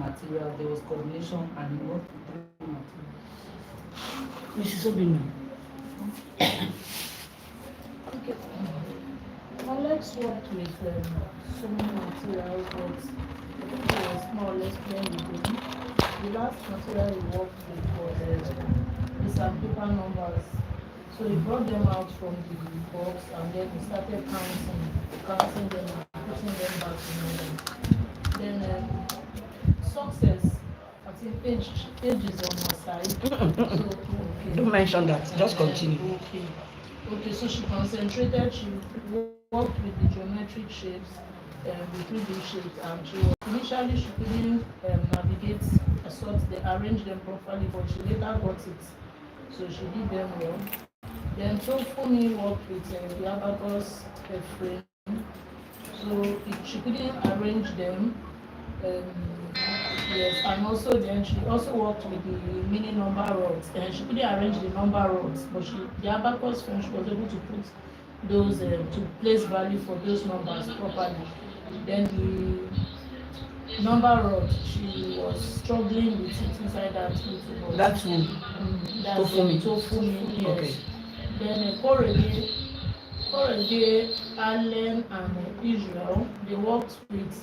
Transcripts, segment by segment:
material. There was coordination and he worked with three materials. Mrs. Obino. Okay. Alex worked with so many materials, but I think it was more or less playing with him. The last material he worked with was the sandpaper numbers. So he brought them out from the box and then he started counting them and putting them back in order. Then success, I think age is on her side. So, okay. Don't mention that. Just continue. Okay. Okay, so she concentrated, she worked with the geometric shapes, the 3D shapes, and initially she couldn't navigate, sort they arranged them properly, but she later got it. So she did them well. Then Tofumi worked with the abacus frame. So she couldn't arrange them. Yes, and also then she also worked with the mini number rods. And she couldn't arrange the number rods, but the abacus frame she was able to put those to place value for those numbers properly. Then the number rod, she was struggling with it inside that little box. That's one. That's Tofumi, yes. Okay. Then Korede, Allen, and Israel, they worked with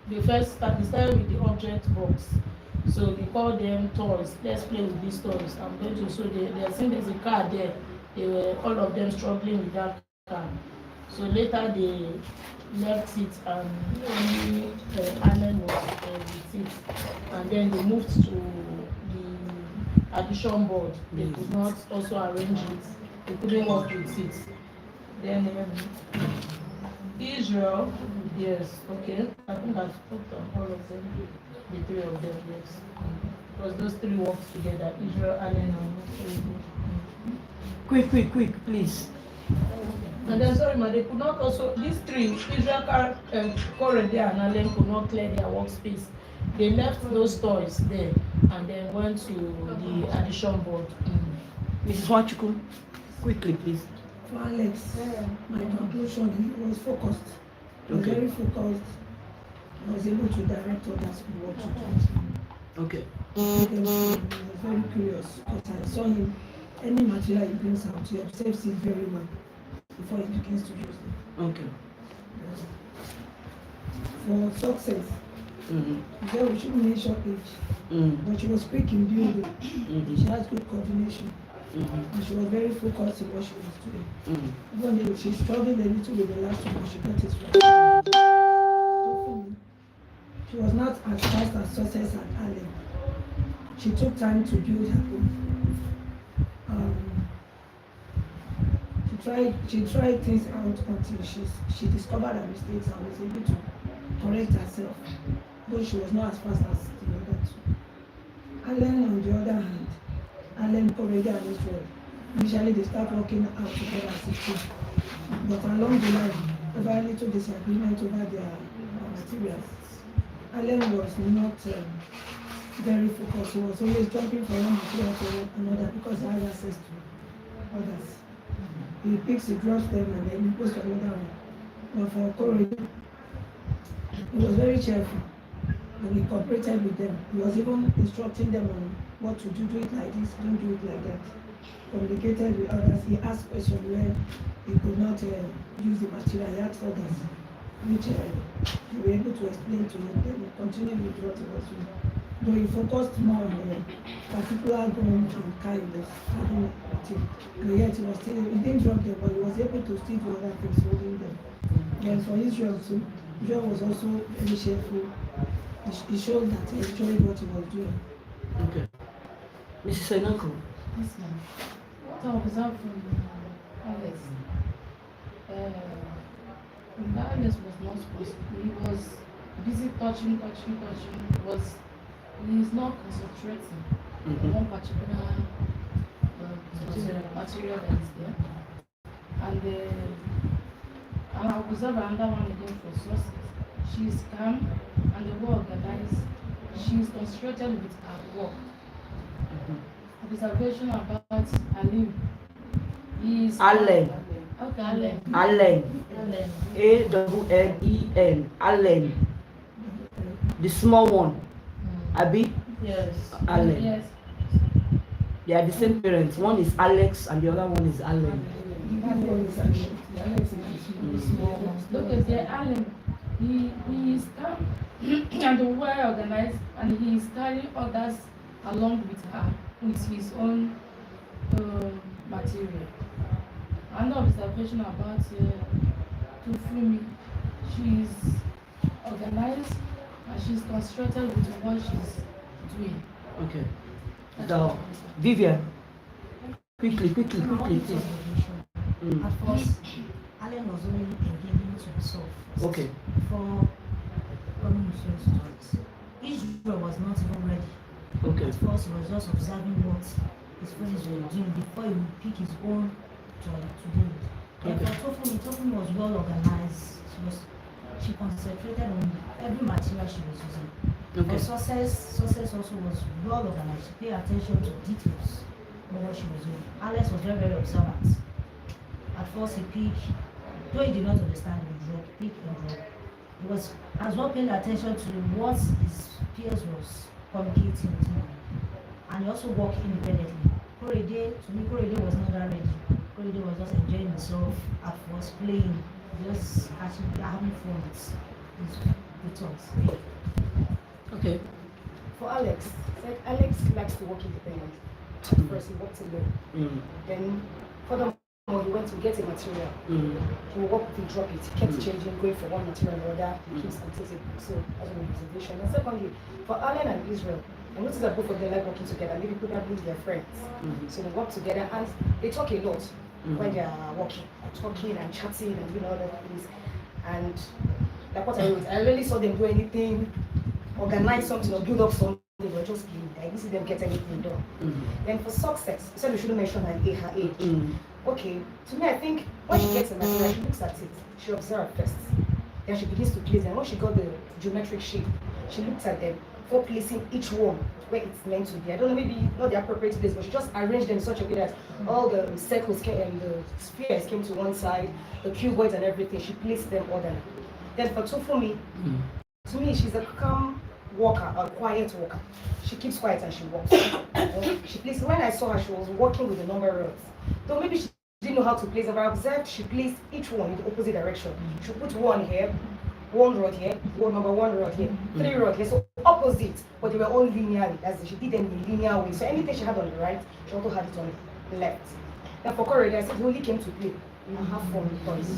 they started with the object box. So they call them toys. Let's play with these toys. I'm going to show they are saying there's a car there. They were all of them struggling with that car. So later they left it and only Allen was with it. And then they moved to the addition board. They could not also arrange it. They couldn't work with it. Then Israel, yes, okay. I think I've talked on all of them, the three of them, yes. Because those three worked together, Israel, Allen, and Quick, please. and then sorry, ma, they could not also, these three, Israel, Korede, and Allen could not clear their workspace. They left those toys there and then went to the addition board. Mrs. Wachuku, quickly, please. For Alex, my conclusion, he was focused. He was very focused. He was able to direct others what to do. Okay. He was very curious because I saw him, any material he brings out, he observes it very well before he begins to use it. Okay. For success, there we shouldn't mention age, but she was quick in building. She has good coordination. And she was very focused in what she was doing. Even though she struggled a little with the last one, but she got it right. She was not as fast as Success and Allen. She took time to build her own. She tried things out until she discovered her mistakes and was able to correct herself, though she was not as fast as the other two. Allen, on the other hand, Allen, Korede, and Israel, initially they start working out together as a team. But along the line, over a little disagreement over their materials, Allen was not very focused. He was always jumping from one material to another because he had access to others. He picks, he drops them, and then he goes to another one. But for Korede, he was very cheerful and he cooperated with them. He was even instructing them on what to do it like this, don't do it like that. Communicated with others. He asked questions where he could not use the material. He asked others, which they were able to explain to him. Then he continued with what he was doing. Though he focused more on the particular ground and kindness, having a team. And yet he was still, he didn't drop them, but he was able to still do other things holding them. Then for Israel too, Israel was also very cheerful. He showed that he enjoyed what he was doing. Okay. Mrs. Enako. Yes, ma'am. What I observed from Alex, Alex was not supposed to. He was busy touching. He's not concentrating on one particular material that is there. And I observe another one again for success. She is calm and well organized. She is concentrated with her work. Observation about Alim. He is Allen. Okay, Allen. Allen. A-L-L-E-N. Allen. the small one, Abi, Yes. Allen. Yes. They are the same parents. One is Alex and the other one is Allen. That one is Alex. The Alex is the small one. Look at the Allen. He is calm and well organized, and he is carrying others along with her with his own material. Another observation about Tufumi, she is organized and she is concentrated with what she's doing. Okay. So, Vivian, quickly, please. At first, Allen was only engaging to himself Okay. before coming to his stories. Israel was not even ready. Okay. At first, he was just observing what his friends were doing before he would pick his own to do it. And Okay. for Tofumi was well organized. She concentrated on every material she was using. Okay. For success also was well organized. She paid attention to details of what she was doing. Alex was very observant. At first he picked, though he did not understand the drop, pick and drop. He was as well paying attention to what his peers was communicating with him. And he also worked independently. Korede was not that ready. Korede was just enjoying himself at first, playing, just actually having fun with the thoughts. Okay. For Alex, said Alex likes to work independently. First, he worked alone. Then, furthermore, he went to get a material. He will work with it, drop it. He kept changing, going from one material to another. He keeps updated. So, that's one observation. And secondly, for Allen and Israel, I noticed that both of them like working together. Maybe probably they're friends. So they work together and they talk a lot when they are working, talking and chatting and doing all that things. And like what I wrote, I rarely saw them do anything, organize something or build up something. They were just playing. I didn't see them get anything done. Then for success, you said we shouldn't mention her age. Okay, to me, I think when she gets a material, she looks at it. She observes first. Then she begins to place them. When she got the geometric shape, she looks at them for placing each one where it's meant to be. I don't know, maybe not the appropriate place, but she just arranged them in such a way that all the circles came and the spheres came to one side, the cuboids and everything. She placed them orderly. Then for Tofumi, to me, she's a calm walker, a quiet walker. She keeps quiet and she walks. She placed, when I saw her, she was working with the number rods. Though maybe she didn't know how to place them, but I observed she placed each one in the opposite direction. She put one here, one rod here, number one rod here, three rod here, so opposite, but they were all linearly, as she did them in linear way. So anything she had on the right, she also had it on the left. Then for Corey, I said he only came to play and have fun with toys.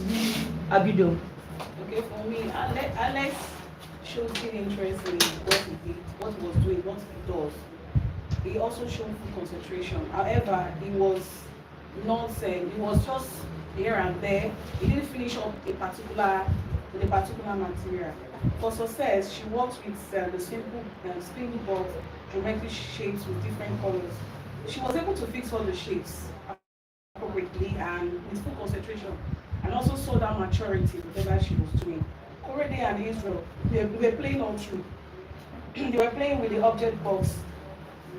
Abido. Okay, for me, Alex showed keen interest in what he did, what he was doing, what he does. He also showed full concentration. However, he was not saying, he was just here and there. He didn't finish up a particular material. For success, she worked with the simple spinning box, geometric shapes with different colors. She was able to fix all the shapes appropriately and with full concentration, and also saw that maturity whatever she was doing. Korede and Israel, they were playing all through. They were playing with the object box.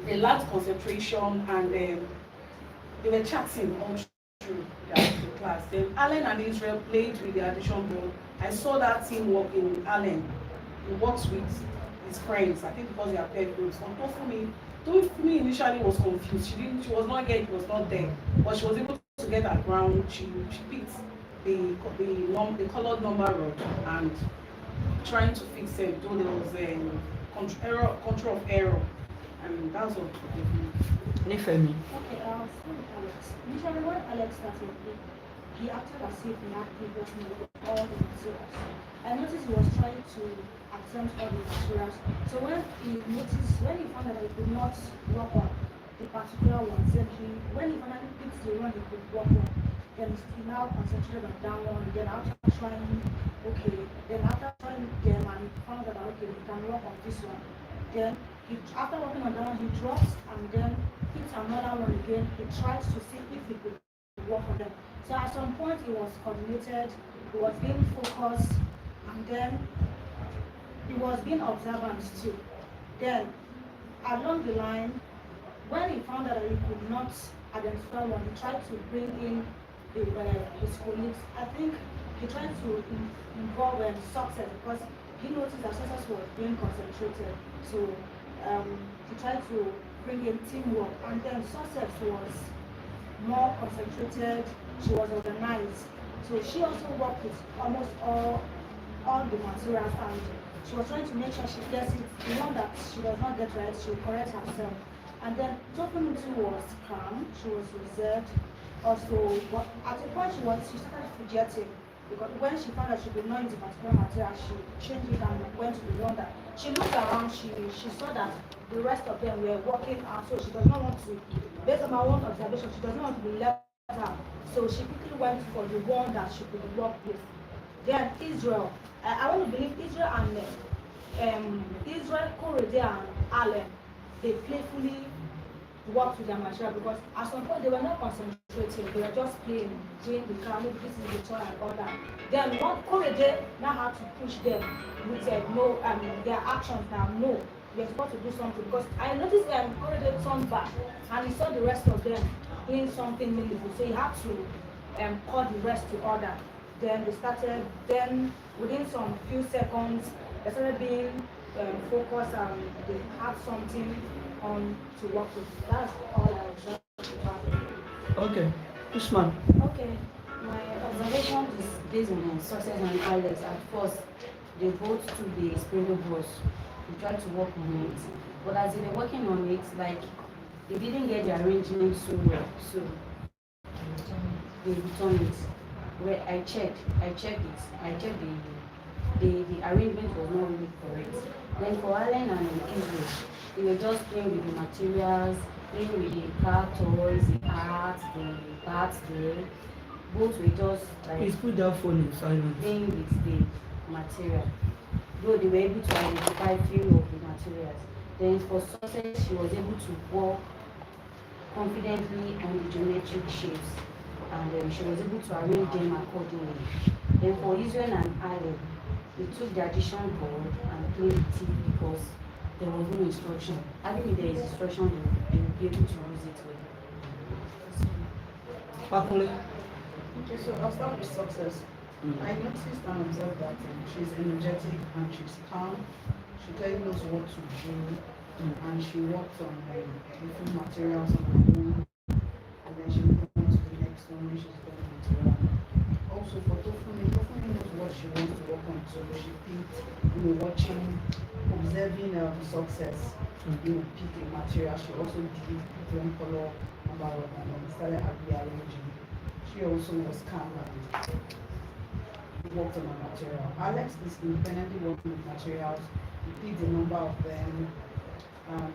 They lacked concentration and they were chatting all through the class. Then Allen and Israel played with the addition board. I saw that team working with Allen. He works with his friends, I think because they are paired groups. Tofumi initially was confused. She was not here, he was not there. But she was able to get her ground. She picked the colored number rod and trying to fix it, though there was a control of error. And that's what Nifemi. Okay, initially when Alex started, he acted as if he had previously with all the materials. I noticed he was trying to attempt all the materials. So when he found that he could not work on the particular ones, then when he finally picked the one he could work on, then he now concentrated on that one. Then after trying them and he found that okay, he can work on this one. Then after working on that one, he drops and then hits another one again. He tries to see if he could work on them. So at some point he was coordinated, he was being focused, and then he was being observant too. Then along the line, when he found out that he could not identify one, he tried to bring in his colleagues. I think he tried to involve success because he noticed that success was being concentrated. So he tried to bring in teamwork, and then success was more concentrated. She was organized. So she also worked with almost all the materials, and she was trying to make sure she gets it. The one that she does not get right, she will correct herself. And then Tofunutu was calm. She was reserved. Also, but at a point she started fidgeting, because when she found that she could not use the particular material, she changed it and went to the one that she looked around. She saw that the rest of them were working out, so she does not want to, based on my own observation, she does not want to be left out. So she quickly went for the one that she could work with. Then Israel, I want to believe Israel and Israel, Korede and Allen, they playfully worked with their material, because at some point they were not concentrating, they were just playing, doing the car, maybe this is the toy and all that. Then what Korede now had to push them with no, their actions now, no, you're supposed to do something, because I noticed Korede turned back and he saw the rest of them doing something meaningful, so he had to call the rest to order. Then they started, then within some few seconds, they started being focused and they had something on to work with. That's all I was just about. Okay. Usman. Okay, my observation is based on Success and Alex. At first, they both took the Springboks. They tried to work on it, but as they were working on it, like they didn't get the arrangement so well, so they returned it. Where I checked the arrangement was not really correct. Then for Allen and Israel, they were just playing with the materials, playing with the car toys, the art, the parts there. Both were just like Please put that phone in silent. playing with the material. Though they were able to identify few of the materials. Then for Success, she was able to work confidently on the geometric shapes, and she was able to arrange them accordingly. Then for Israel and Allen, they took the addition board and played with it because there was no instruction. I think if there is instruction, they will be able to use it well. Okay, so I'll start with Success. I noticed and observed that she's energetic and she's calm. She clearly knows what to do, and she worked on different materials on her own, and then she moved on to the next one when she's done with one. Also for Tofumi knows what she wants to work on, so she picked, watching, observing Success, pick a material. She also did one color about and started rearranging. She also was calm and worked on a material. Alex is independently working with materials. He picked a number of them, and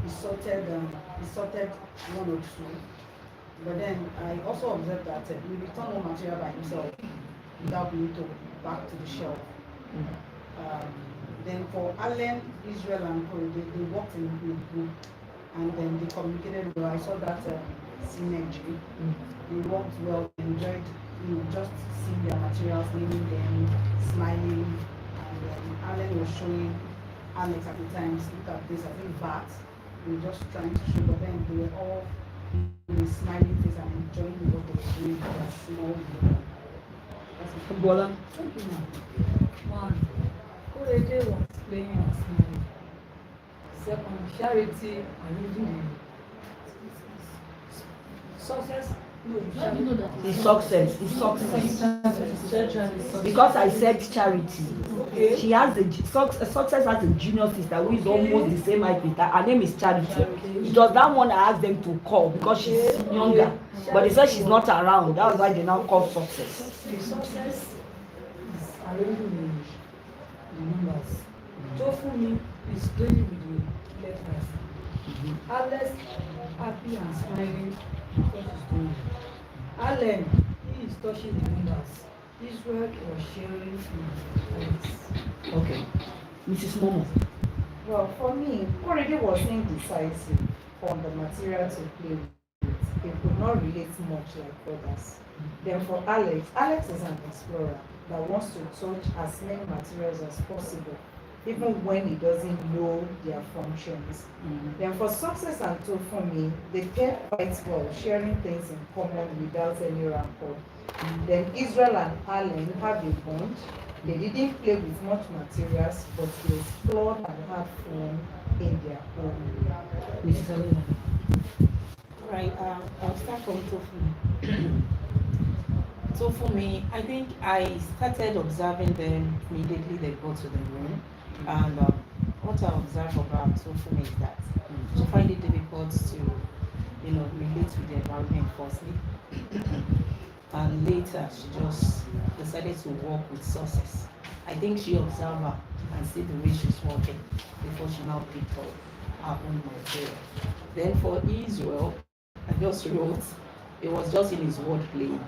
he sorted one or two. But then I also observed that he returned one material by himself without being told, back to the shelf. Then for Allen, Israel, and Corey, they worked in a group, and then they communicated well. I saw that synergy. They worked well, enjoyed just seeing their materials, naming them, smiling, and Allen was showing Alex at the times, look at this, I think that they were just trying to show, but then they were all in a smiling face and enjoying what they were doing with their small group. Bola. Thank you, ma'am. One, Korede was playing and smiling. Second, Charity arranging the Success. No, How do you know that? It's Success. It's Success. Because I said Charity. Okay. She has Success has a junior sister who is almost the same height with her. Her name is Charity. It was that one I asked them to call because she's younger. But they said she's not around. That was why they now call Success. The Success is arranging the numbers. Tofumi is playing with the letters. Alex happy and smiling because he's doing it. Allen, he is touching the numbers. Israel was sharing Alex. Okay. Mrs. Momo. Well, for me, Korede was indecisive on the material to play with. He could not relate much like others. Then for Alex is an explorer that wants to touch as many materials as possible, even when he doesn't know their functions. Then for Success and Tofumi, they pair quite well, sharing things in common without any rapport. Then Israel and Allen have a bond They didn't play with much materials, but they explored and had fun in their own way. Mrs. Alina. Right, I'll start from Tofu. So for me, I think I started observing them immediately they got to the room. And what I observed about Tofu is that she find it difficult to, relate with the environment firstly. And later, she just decided to work with sources. I think she observed her and see the way she's working before she now picked up her own material. Then for Israel, I just wrote, it was just in his wordplay,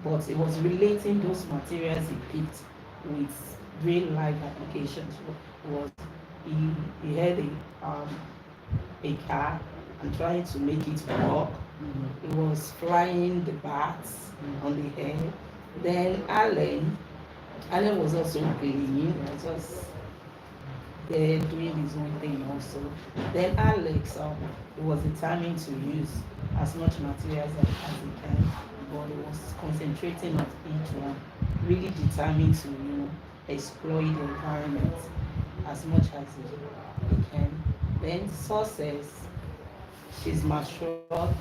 but it was relating those materials he picked with real life applications. He had a car and trying to make it work. He was flying the bats on the air. Then Alan was also cleaning, just there doing his own thing also. Then Alex, he was determined to use as much materials as he can, but he was concentrating on each one, really determined to exploit the environment as much as he can. Then Success, she's mature.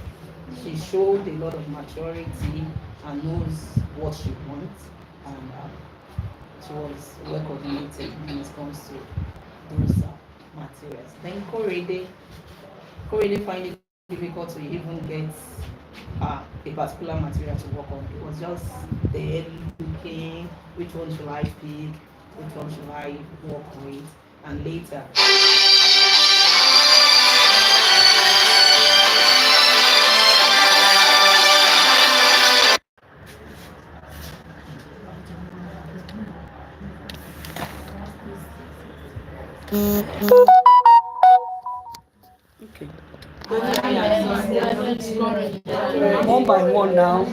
She showed a lot of maturity and knows what she wants, and she was well coordinated when it comes to those materials. Then Korede find it difficult to even get a particular material to work on. It was just there looking, which one should I pick, which one should I work with, and later. Okay. One by one now.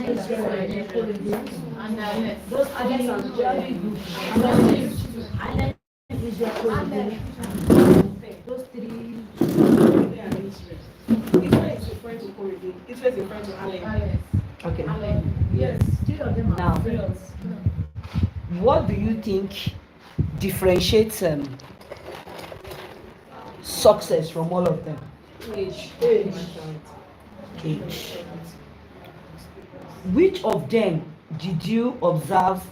Those Alex and Jerry group. Alex is their Korede. Those three. Israel is referring to Korede. Israel is referring to Alan. Okay. Yes, three of them are Now, friends. what do you think differentiates success from all of them? Age. Age. Which of them did you observe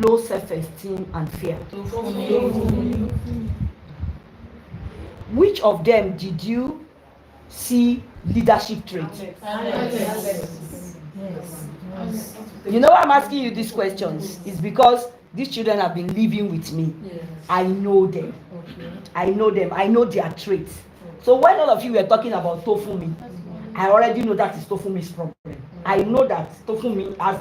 low self-esteem and fear? Which of them did you see leadership traits? You know why I'm asking you these questions? It's because these children have been living with me. I know them. I know them. I know their traits. So when all of you were talking about Tofumi, I already know that is Tofumi's problem. I know that Tofumi has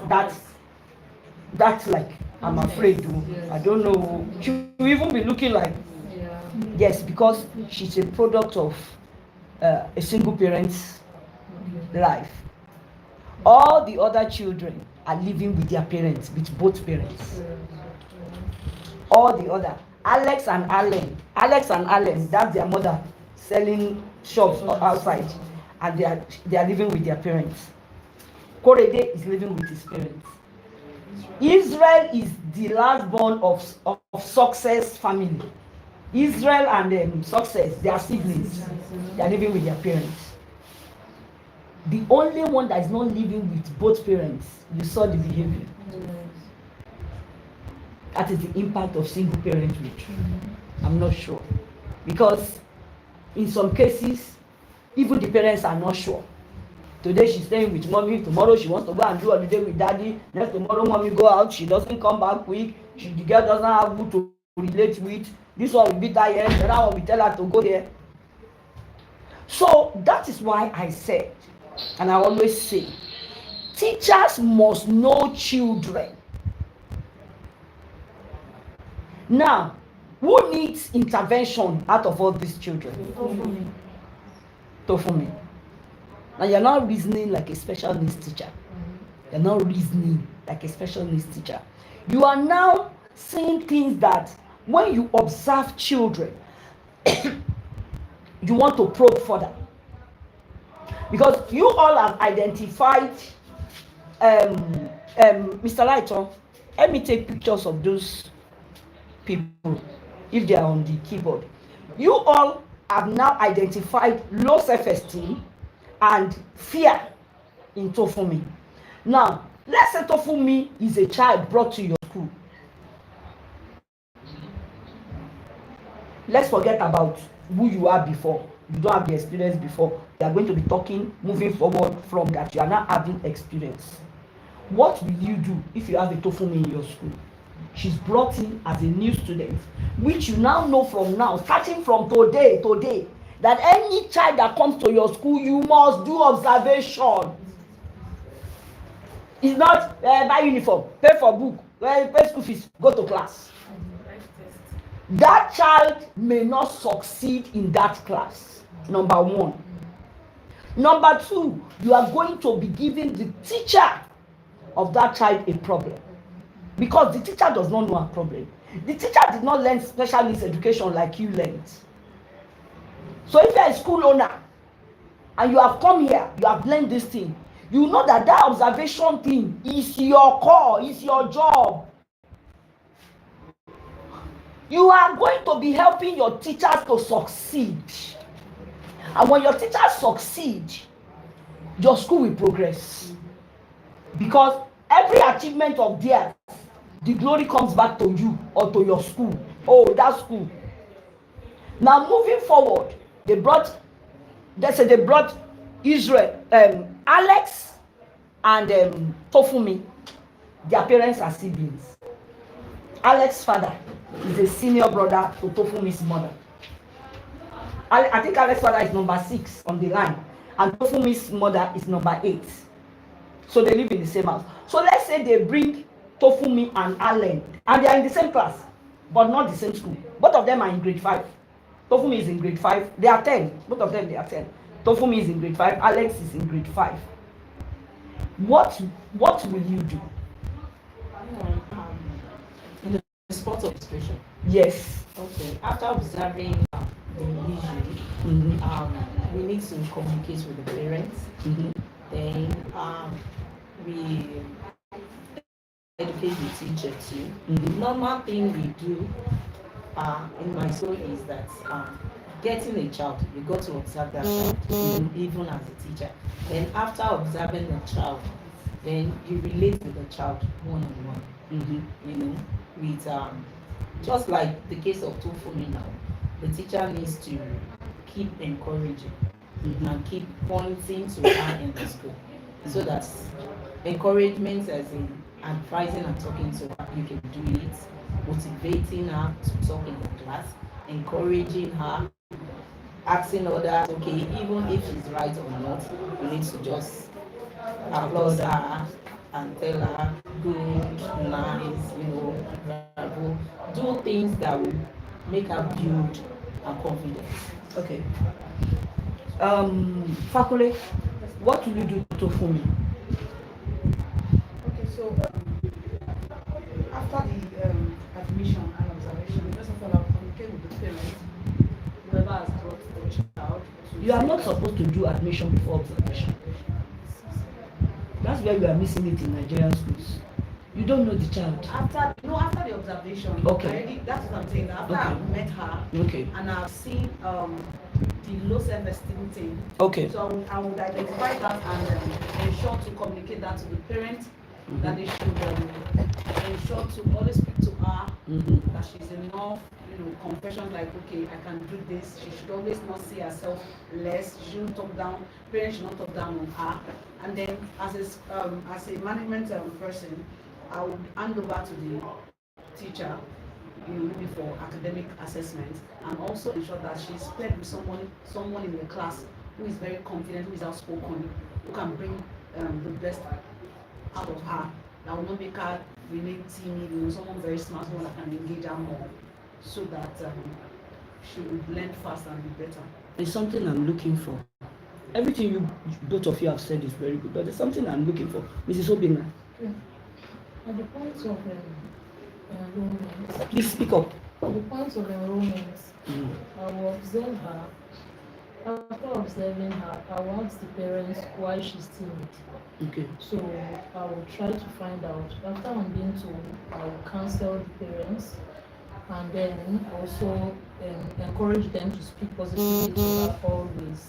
that's like, I'm afraid. I don't know. She will even be looking like, yes, because she's a product of a single parent's life. All the other children are living with their parents, with both parents. All the other. Alex and Alan, that's their mother selling shops outside, and they are living with their parents. Korede is living with his parents. Israel is the last born of Success family. Israel and Success, they are siblings. They are living with their parents. The only one that is not living with both parents, you saw the behavior. That is the impact of single parenthood. I'm not sure. Because in some cases, even the parents are not sure. Today she's staying with mommy, tomorrow she wants to go and do holiday with daddy, next tomorrow mommy go out, she doesn't come back quick, the girl doesn't have who to relate with, this one will be tired, the other one will tell her to go there. So that is why I said, and I always say, teachers must know children. Now, who needs intervention out of all these children? Tofumi. Now you're not reasoning like a special needs teacher. You're not reasoning like a special needs teacher. You are now saying things that when you observe children, you want to probe further. Because you all have identified Mr. Lighton, Let me take pictures of those people if they are on the keyboard. You all have now identified low self-esteem and fear in Tofumi. Now, let's say Tofumi is a child brought to your school. Let's forget about who you are before. You don't have the experience before. We are going to be talking moving forward from that. You are now having experience. What will you do if you have a Tofumi in your school? She's brought in as a new student, which you now know from now, starting from today, that any child that comes to your school, you must do observation. It's not buy uniform, pay for book, pay school fees, go to class. That child may not succeed in that class. Number one. Number two, you are going to be giving the teacher of that child a problem, because the teacher does not know a problem. The teacher did not learn special needs education like you learned. So if you are a school owner and you have come here, you have learned this thing, you know that that observation thing is your core, is your job. You are going to be helping your teachers to succeed. And when your teachers succeed, your school will progress. Because every achievement of theirs, the glory comes back to you or to your school. Oh, that school. Now moving forward, they brought Israel, Alex and Tofumi. Their parents are siblings. Alex's father is a senior brother to Tofumi's mother. I think Alex's father is number 6 on the line, and Tofumi's mother is number 8. So they live in the same house. So let's say they bring Tofumi and Allen, and they are in the same class, but not the same school. Both of them are in grade 5. Tofumi is in grade 5. They are 10. Both of them, they are 10. Tofumi is in grade 5. Alex is in grade 5. What will you do? In the spot of expression. Yes. Okay. After observing the issue, we need to communicate with the parents. Then we educate the teacher too. The normal thing we do in my school is that getting a child, you got to observe that child, even as a teacher. Then after observing the child, then you relate with the child one-on-one. You know, with just like the case of Tofumi now, the teacher needs to keep encouraging and keep pointing to her in the school, so that encouragement as in advising and talking to her, you can do it, motivating her to talk in the class, encouraging her, asking others, okay, even if she's right or not, you need to just applaud her and tell her good, nice, bravo. Do things that will make her build her confidence. Okay. Fakule, what will you do to Tofumi? Okay, so after the admission and observation, first of all, I'll communicate with the parents, whoever has brought the child. You are not supposed to do admission before observation. That's where we are missing it in Nigerian schools. You don't know the child. After the observation, okay. That's what I'm saying. After I've met her, and I've seen the low self-esteem thing. Okay. So I would identify that and ensure to communicate that to the parents, that they should ensure to always speak to her, that she's enough, confession like, okay, I can do this. She should always not see herself less. She shouldn't talk down. Parents should not talk down on her. And then as a management person, I would hand over to the teacher, maybe for academic assessment, and also ensure that she's paired with someone in the class who is very confident, who is outspoken, who can bring the best out of her. That will not make her really timid, someone very smart, someone that can engage her more, so that she would learn fast and be better. There's something I'm looking for. Everything you both of you have said is very good, but there's something I'm looking for. Mrs. Obinna. Okay. At the point of enrollment, Please speak up. at the point of enrollment, I will observe her After observing her, I will ask the parents why she's still with her. Okay. So I will try to find out. After I'm being told, I will counsel the parents and then also encourage them to speak positively to her always.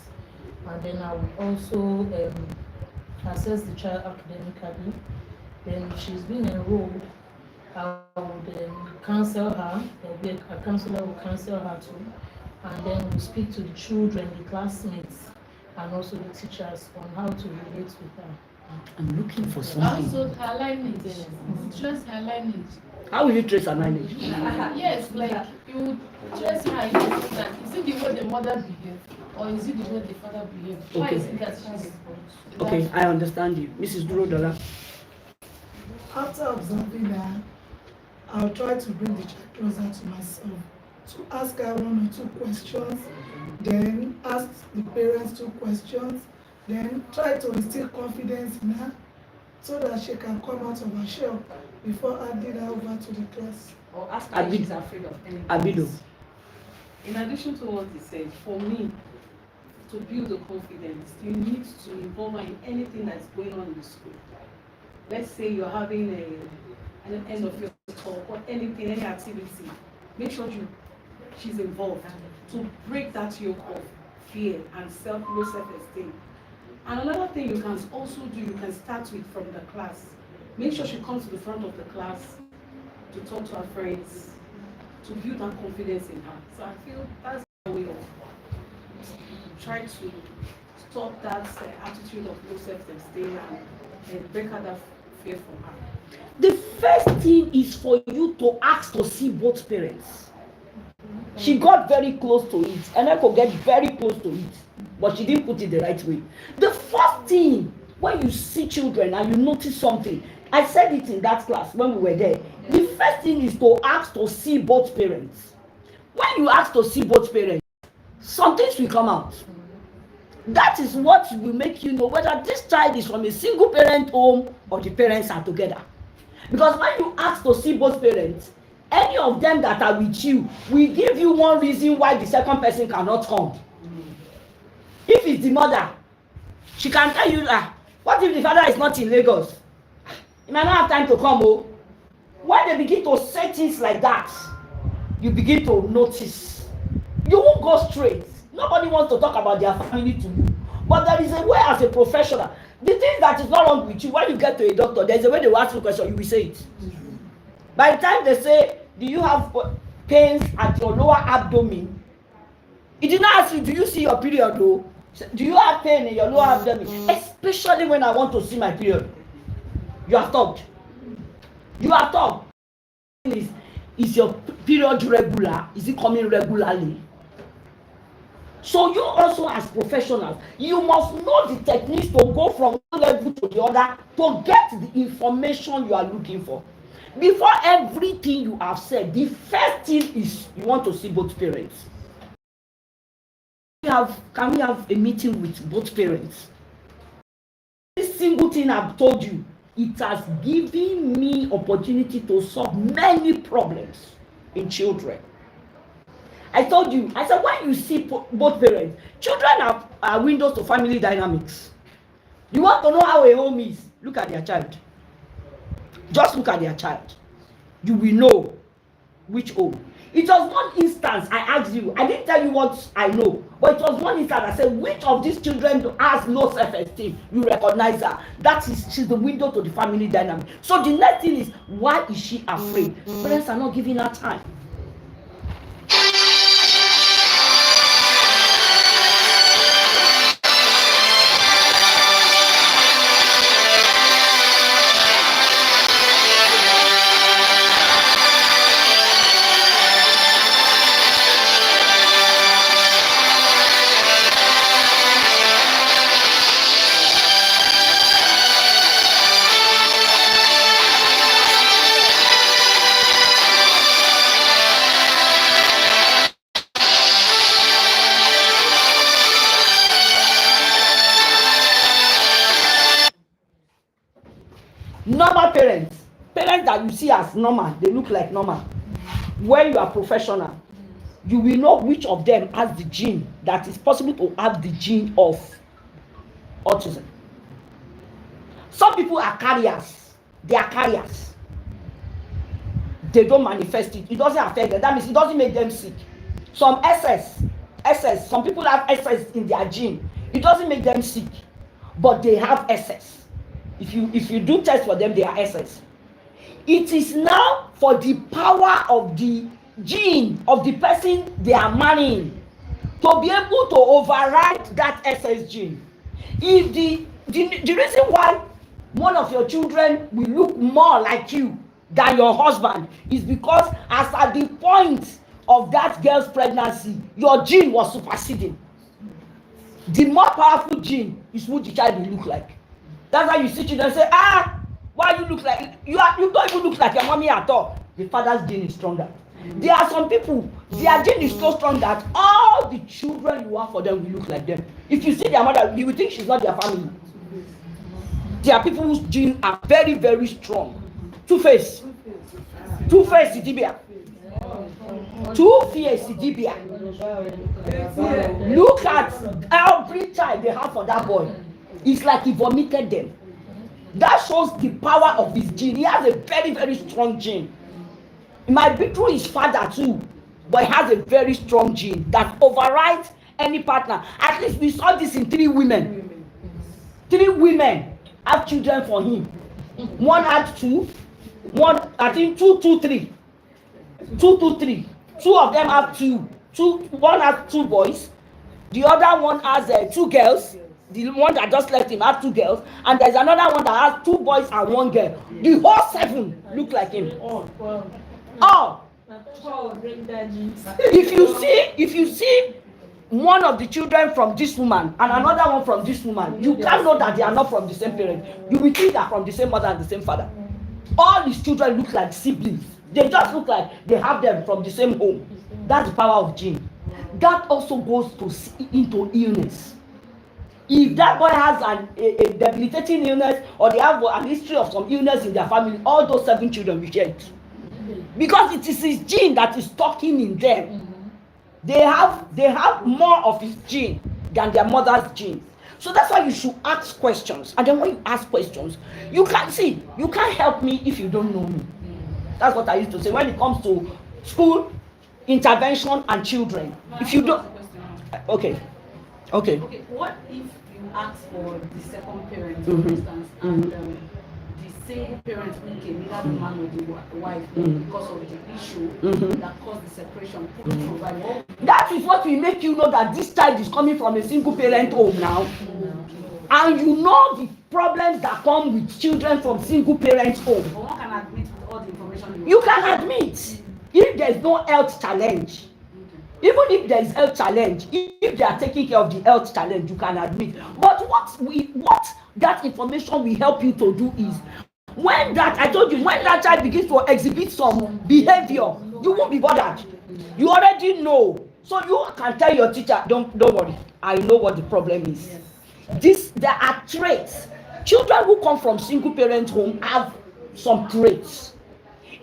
And then I will also assess the child academically. Then if she's been enrolled, I would counsel her. There'll be a counselor will counsel her too. And then we'll speak to the children, the classmates, and also the teachers on how to relate with her. I'm looking for something. Also, her lineage. Trace her lineage. How will you trace her lineage? Yes, like you would trace her in the sense that is it the way the mother behaved or is it the way the father behaved? Why Okay. is it that she's Okay, I understand you. Mrs. Durodola. After observing her, I'll try to bring the child closer to myself, to ask her 1 or 2 questions, then ask the parents 2 questions, then try to instill confidence in her so that she can come out of her shell before handing her over to the class. Or ask her if she's afraid of anything. Abido. In addition to what he said, for me, to build the confidence, you need to involve her in anything that's going on in the school. Let's say you're having an end of your talk or anything, any activity. Make sure she's involved to break that yoke of fear and low self-esteem. And another thing you can also do, you can start with from the class. Make sure she comes to the front of the class to talk to her friends, to build that confidence in her. So I feel that's the way of try to stop that attitude of low self-esteem and break out that fear from her. The first thing is for you to ask to see both parents. She got very close to it, and I could get very close to it, but she didn't put it the right way. The first thing when you see children and you notice something, I said it in that class when we were there. The first thing is to ask to see both parents. When you ask to see both parents, some things will come out. That is what will make you know whether this child is from a single parent home or the parents are together. Because when you ask to see both parents, any of them that are with you will give you one reason why the second person cannot come. If it's the mother, she can tell you that, what if the father is not in Lagos? He might not have time to come. Oh. When they begin to say things like that, you begin to notice. You won't go straight. Nobody wants to talk about their family to you. But there is a way as a professional. The thing that is not wrong with you, when you get to a doctor, there's a way they will ask you a question, you will say it. By the time they say, do you have pains at your lower abdomen? It did not ask you, do you see your period though? Do you have pain in your lower abdomen? Especially when I want to see my period. You have talked. You have talked. Is your period regular? Is it coming regularly? So you also as professionals, you must know the techniques to go from one level to the other to get the information you are looking for. Before everything you have said, the first thing is you want to see both parents. Can we have a meeting with both parents? This single thing I've told you, it has given me opportunity to solve many problems in children. I told you, I said when you see both parents, children are windows to family dynamics. You want to know how a home is? Look at their child. Just look at their child. You will know which home. It was one instance I asked you. I didn't tell you what I know, but it was one instance I said, which of these children has low self-esteem? You recognize her. She's the window to the family dynamic. So the next thing is, why is she afraid? Parents are not giving her time. Normal parents that you see as normal, they look like normal. When you are professional, you will know which of them has the gene that is possible to have the gene of autism. Some people are carriers. They are carriers. They don't manifest it. It doesn't affect them. That means it doesn't make them sick. Some SS. Some people have SS in their gene. It doesn't make them sick, but they have SS. If you do test for them, they are SS. It is now for the power of the gene of the person they are marrying to be able to override that SS gene. If the reason why one of your children will look more like you than your husband is because as at the point of that girl's pregnancy, your gene was superseding. The more powerful gene is what the child will look like. That's why you see children say, why you look like you don't even look like your mommy at all. The father's gene is stronger. There are some people, their gene is so strong that all the children you have for them will look like them. If you see their mother, you will think she's not their family. There are people whose genes are very, very strong. Two-face Idibia. Two-face Idibia. Look at every child they have for that boy. It's like he vomited them. That shows the power of his gene. He has a very, very strong gene. It might be through his father too, but he has a very strong gene that overrides any partner. At least we saw this in 3 women. 3 women have children for him. One had 2. One, I think 2, 2, 3. 2, 2, 3. 2 of them have 2. One has 2 boys. The other one has 2 girls. The one that just left him has 2 girls, and there's another one that has 2 boys and 1 girl. The whole 7 look like him. If you see one of the children from this woman and another one from this woman, you can't know that they are not from the same parent. You will think they are from the same mother and the same father. All these children look like siblings. They just look like they have them from the same home. That's the power of gene. That also goes into illness. If that boy has a debilitating illness, or they have a history of some illness in their family, all those 7 children will share it. Because it is his gene that is talking in them. They have more of his gene than their mother's gene. So that's why you should ask questions. And then when you ask questions, you can't help me if you don't know me. That's what I used to say when it comes to school, intervention, and children. If you don't, okay. What if you ask for the second parent, for instance, and the single parent who came, either the man or the wife, because of the issue that caused the separation, couldn't provide? That is what will make you know that this child is coming from a single parent home now. And you know the problems that come with children from single parent home. But one can admit with all the information you can admit if there is no health challenge. Even if there is health challenge, if they are taking care of the health challenge, you can admit. But what that information will help you to do is, when that child begins to exhibit some behavior, you won't be bothered. You already know. So you can tell your teacher, don't worry, I know what the problem is. There are traits. Children who come from single parent home have some traits.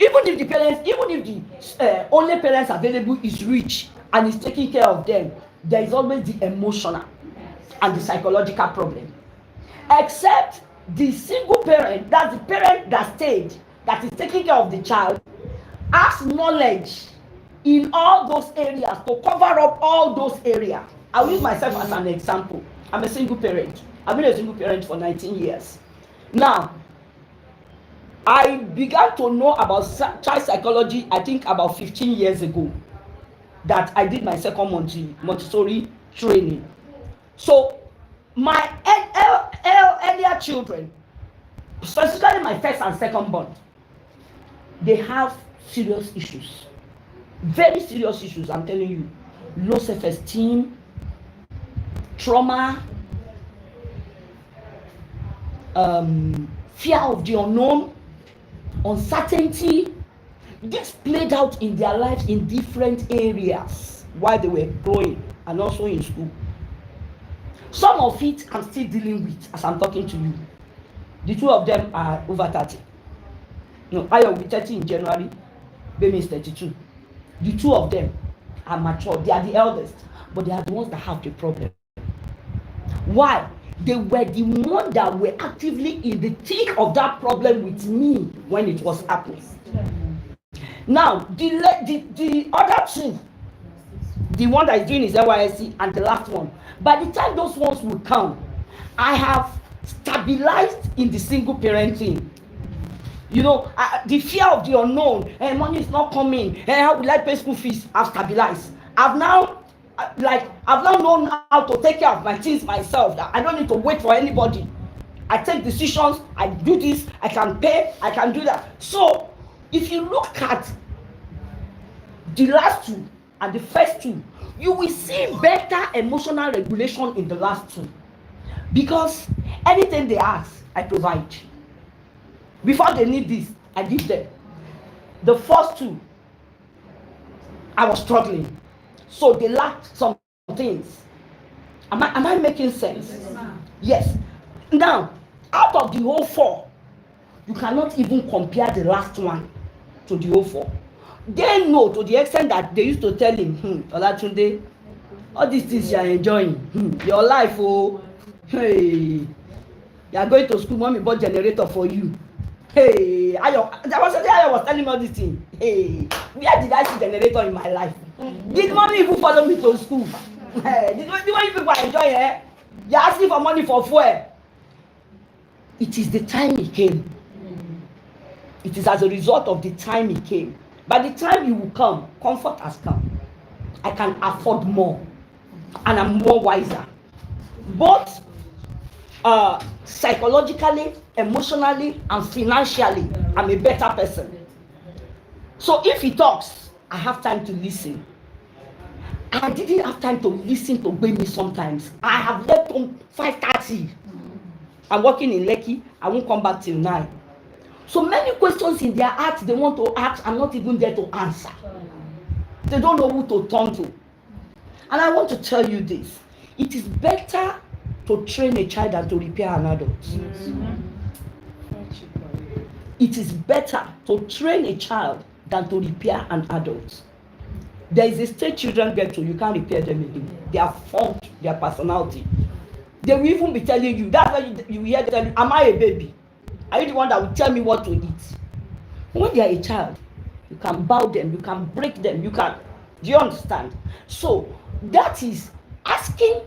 Even if the only parents available is rich and is taking care of them, there is always the emotional and the psychological problem. Except the single parent, that's the parent that stayed, that is taking care of the child, has knowledge in all those areas to cover up all those areas. I'll use myself as an example. I'm a single parent. I've been a single parent for 19 years. Now, I began to know about child psychology, I think about 15 years ago, that I did my second Montessori training. So my earlier children, specifically my first and second born, they have serious issues. Very serious issues, I'm telling you. Low self-esteem, trauma, fear of the unknown, uncertainty. This played out in their lives in different areas while they were growing and also in school. Some of it I'm still dealing with as I'm talking to you. The 2 of them are over 30. I will be 30 in January. Baby is 32. The 2 of them are mature, they are the eldest, but they are the ones that have the problem. Why? They were the ones that were actively in the thick of that problem with me when it was happening. Now, the other two, the one that is doing his NYSC and the last one, by the time those ones will come, I have stabilized in the single parenting. You know, the fear of the unknown, and money is not coming, and how will I pay school fees? I've stabilized. I've now known how to take care of my things myself. That I don't need to wait for anybody. I take decisions. I do this. I can pay. I can do that. So, if you look at the last two and the first two, you will see better emotional regulation in the last two, because anything they ask, I provide. Before they need this, I give them. The first two, I was struggling, so they lacked some things. Am I making sense? Yes. Now, out of the whole four, you cannot even compare the last one to the whole four. They know to the extent that they used to tell him, Olatunde, all these things you are enjoying, your life, oh, hey, you are going to school, mommy bought generator for you. Hey, there was a day I was telling all this thing. Hey, where did I see generator in my life? Did mommy even follow me to school? Hey, did you people enjoy it? You're asking for money for fuel. It is the time he came. It is as a result of the time he came. By the time he will come, comfort has come. I can afford more, and I'm more wiser. Both psychologically, emotionally, and financially, I'm a better person. So if he talks, I have time to listen. I didn't have time to listen to Baby sometimes. I have left home 5:30. I'm working in Lekki. I won't come back till 9. So many questions in their hearts they want to ask, I'm not even there to answer. They don't know who to turn to. And I want to tell you this. It is better to train a child than to repair an adult. It is better to train a child than to repair an adult. There is a stage children get to, you can't repair them again. They are formed, their personality. They will even be telling you, that's why you hear them tell you, am I a baby? Are you the one that will tell me what to eat? When they are a child, you can bow them, you can break them, do you understand? So that is asking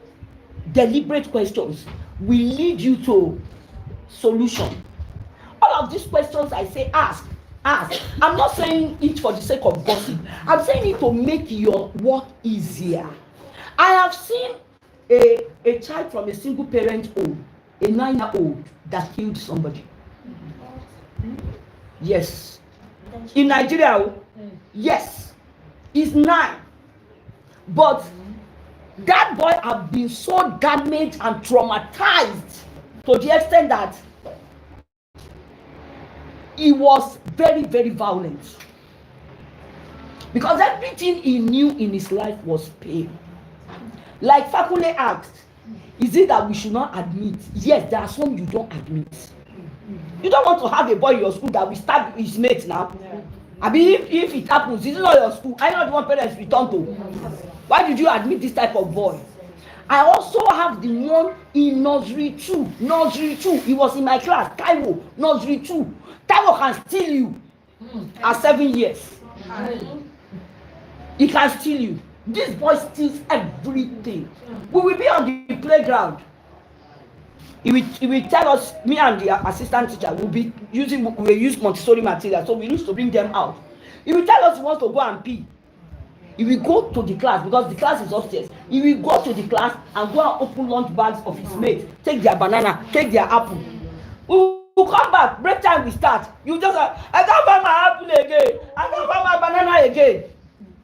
deliberate questions will lead you to solution. All of these questions I say ask. I'm not saying it for the sake of gossip. I'm saying it to make your work easier. I have seen a child from a single parent home, a 9-year-old that killed somebody. Yes. In Nigeria, yes. He's 9. But that boy has been so damaged and traumatized to the extent that he was very, very violent. Because everything he knew in his life was pain. Like Fakule asked, is it that we should not admit? Yes, there are some you don't admit. You don't want to have a boy in your school that will stab his mate now. I mean, if it happens, it's not your school. I know the one parents return to. Why did you admit this type of boy? I also have the one in nursery 2. Nursery 2. He was in my class. Taiwo. Nursery 2. Taiwo can steal you at 7 years. He can steal you. This boy steals everything. We will be on the playground. He will tell us, me and the assistant teacher we will use Montessori material, so we used to bring them out. He will tell us he wants to go and pee. He will go to the class because the class is upstairs. He will go to the class and go and open lunch bags of his mates, take their banana, take their apple. We will come back, break time we start. You just I can't find my apple again. I can't find my banana again.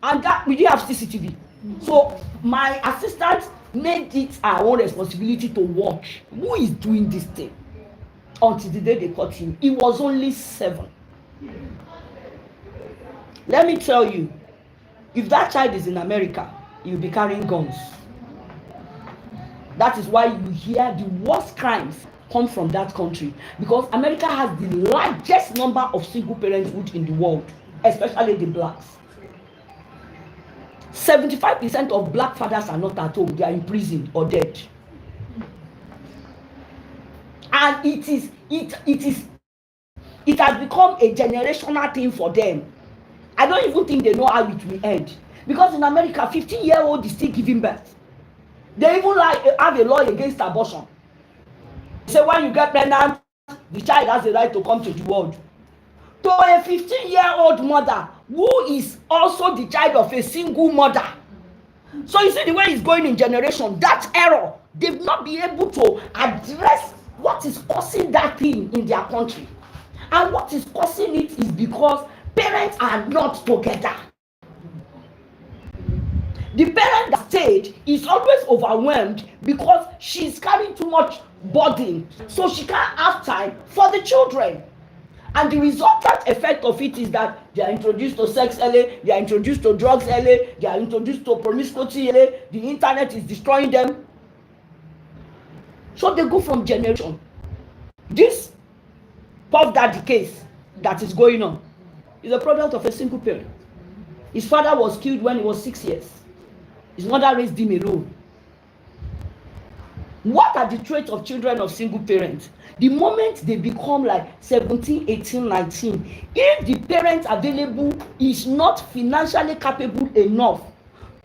And that we didn't have CCTV. So my assistant made it our own responsibility to watch who is doing this thing until the day they caught him. He was only 7. Let me tell you, if that child is in America, he will be carrying guns. That is why you hear the worst crimes come from that country, because America has the largest number of single parenthood in the world, especially the blacks. 75% of black fathers are not at home. They are in prison or dead. And it has become a generational thing for them. I don't even think they know how it will end. Because in America, 15-year-old is still giving birth. They even have a law against abortion. They say when you get pregnant, the child has the right to come to the world. To a 15-year-old mother who is also the child of a single mother. So you see the way it's going in generation, that error, they've not been able to address what is causing that thing in their country. And what is causing it is because parents are not together. The parent that stayed is always overwhelmed because she's carrying too much burden, so she can't have time for the children. And the resultant effect of it is that they are introduced to sex early, they are introduced to drugs early, they are introduced to promiscuity early, the internet is destroying them. So they go from generation. This Puff Daddy case that is going on is a product of a single parent. His father was killed when he was 6 years. His mother raised him alone. What are the traits of children of single parents? The moment they become like 17, 18, 19, if the parent available is not financially capable enough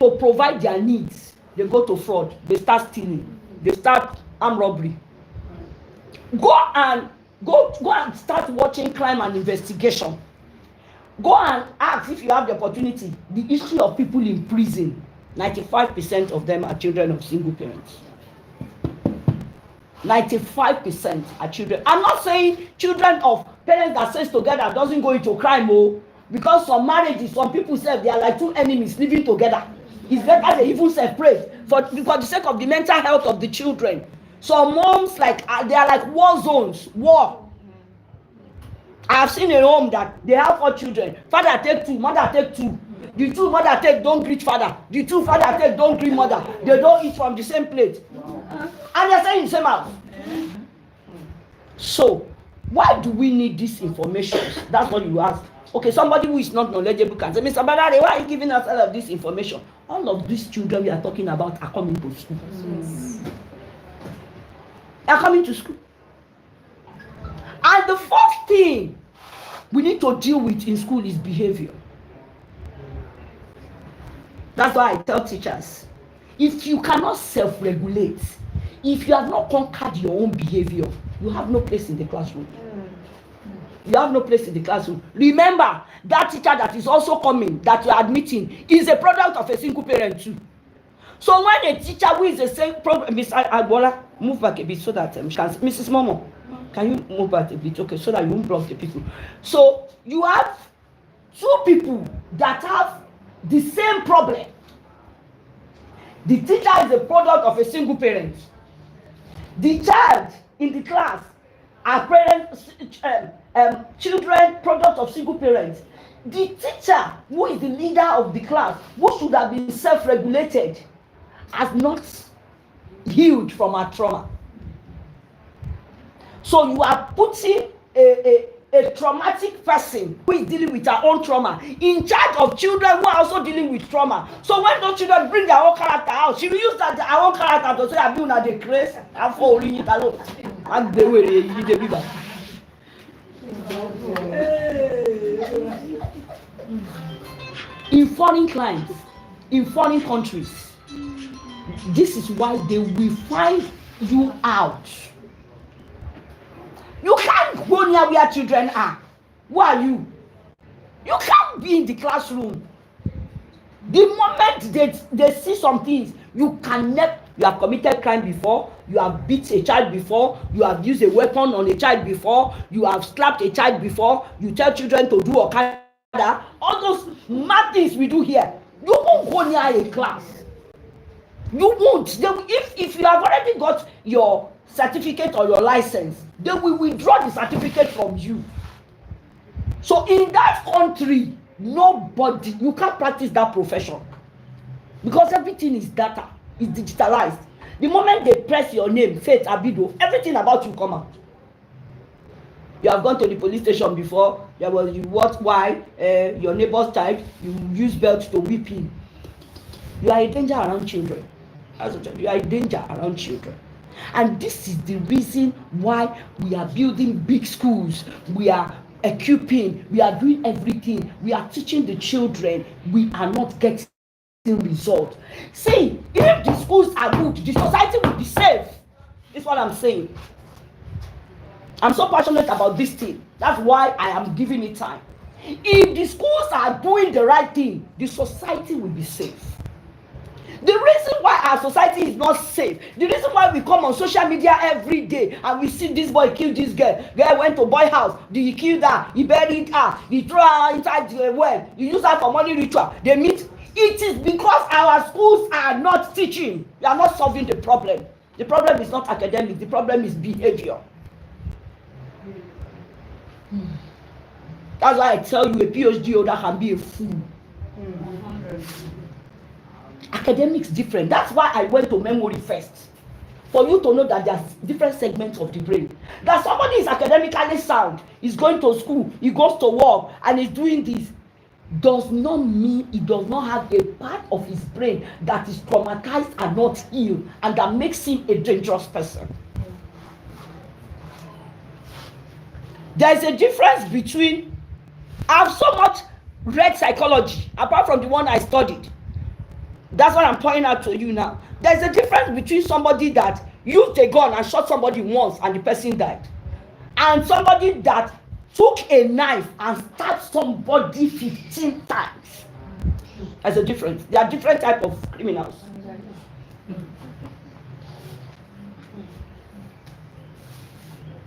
to provide their needs, they go to fraud, they start stealing, they start armed robbery. Go and start watching crime and investigation. Go and ask, if you have the opportunity, the history of people in prison. 95% of them are children of single parents. 95% are children. I'm not saying children of parents that stays together doesn't go into crime, because some marriages, some people say they are like two enemies living together. It's better they even separate for the sake of the mental health of the children. Some moms they are like war zones, war. I've seen a home that they have 4 children. Father take 2, mother take 2. The 2 mother take don't greet father. The 2 father take don't greet mother. They don't eat from the same plate. And they're staying in the same house. So, why do we need this information? That's what you ask. Okay, somebody who is not knowledgeable can say, Mr. Badare, why are you giving us all of this information? All of these children we are talking about are coming to school. They are coming to school. And the first thing we need to deal with in school is behavior. That's why I tell teachers, if you cannot self-regulate, if you have not conquered your own behavior, you have no place in the classroom. You have no place in the classroom. Remember, that teacher that is also coming, that you are admitting, is a product of a single parent too. So when a teacher who is the same problem, Miss Agbola, move back a bit so that Mrs. Momo, can you move back a bit? Okay, so that you won't block the people. So you have 2 people that have the same problem. The teacher is a product of a single parent. The child in the class are parents, children, product of single parents. The teacher, who is the leader of the class, who should have been self-regulated, has not healed from her trauma. So you are putting a traumatic person who is dealing with her own trauma in charge of children who are also dealing with trauma. So when those children bring their own character out, she will use that her own character to say, I've been at the grace and for it alone. And they will need the bigger. In foreign climes, in foreign countries, this is why they will find you out. You can't go near where children are. Who are you? You can't be in the classroom. The moment they see some things, you have committed crime before, you have beat a child before, you have used a weapon on a child before, you have slapped a child before, you tell children to do okada, all those mad things we do here. You won't go near a class. You won't. If you have already got your certificate or your license, they will withdraw the certificate from you. So in that country, you can't practice that profession because everything is data, is digitalized. The moment they press your name, Faith Abido, everything about you come out. You have gone to the police station before, your neighbor's child, you use belt to whip him. You are a danger around children. You are a danger around children. And this is the reason why we are building big schools. We are equipping. We are doing everything. We are teaching the children. We are not getting result. See, if the schools are good, the society will be safe. That's what I'm saying. I'm so passionate about this thing. That's why I am giving it time. If the schools are doing the right thing, the society will be safe. The reason why our society is not safe, the reason why we come on social media every day and we see this boy kill this girl, girl went to boy house, he killed her, he buried her, he threw her inside the well, he used her for money ritual, they meet. It is because our schools are not teaching. We are not solving the problem. The problem is not academic, the problem is behavior. That's why I tell you a PhD holder can be a fool. Academics different. That's why I went to memory first. For you to know that there's different segments of the brain. That somebody is academically sound, is going to school, he goes to work, and is doing this, does not mean he does not have a part of his brain that is traumatized and not healed, and that makes him a dangerous person. There is a difference between, I've so much read psychology, apart from the one I studied. That's what I'm pointing out to you now. There's a difference between somebody that used a gun and shot somebody once and the person died, and somebody that took a knife and stabbed somebody 15 times. There's a difference. There are different types of criminals.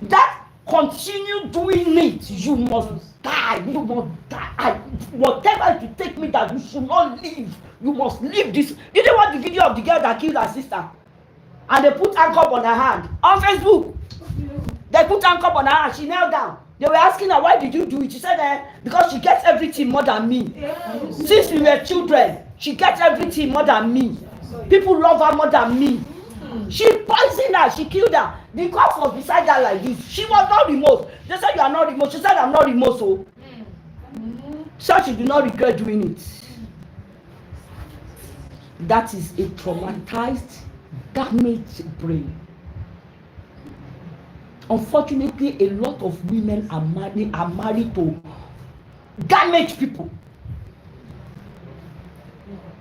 That continue doing it, you must die. You must die. Whatever it take me that you should not live, you must leave this. Did you watch the video of the girl that killed her sister? And they put handcuff on her hand on Facebook. They put handcuff on her hand. She knelt down. They were asking her, why did you do it? She said, because she gets everything more than me. Since we were children, she gets everything more than me. People love her more than me. She poisoned her. She killed her. The cops was beside her like this. She was not remote. They said, you are not remote. She said, I'm not remote. So, she did not regret doing it. That is a traumatized, damaged brain. Unfortunately, a lot of women are married to damaged people.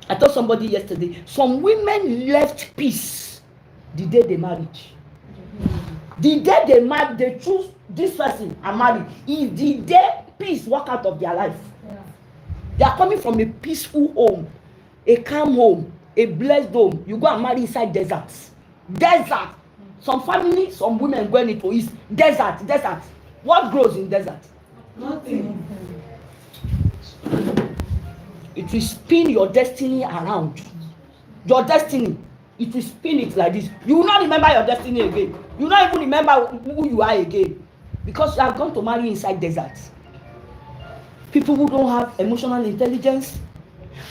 I told somebody yesterday, some women left peace the day they married. The day they married, they choose this person and marry. Is the day peace walk out of their life. They are coming from a peaceful home, a calm home, a blessed home. You go and marry inside deserts. Desert. Some family, some women going into is desert. What grows in desert? Nothing. It will spin your destiny around. Your destiny, it will spin it like this. You will not remember your destiny again. You will not even remember who you are again. Because you are going to marry inside deserts. People who don't have emotional intelligence.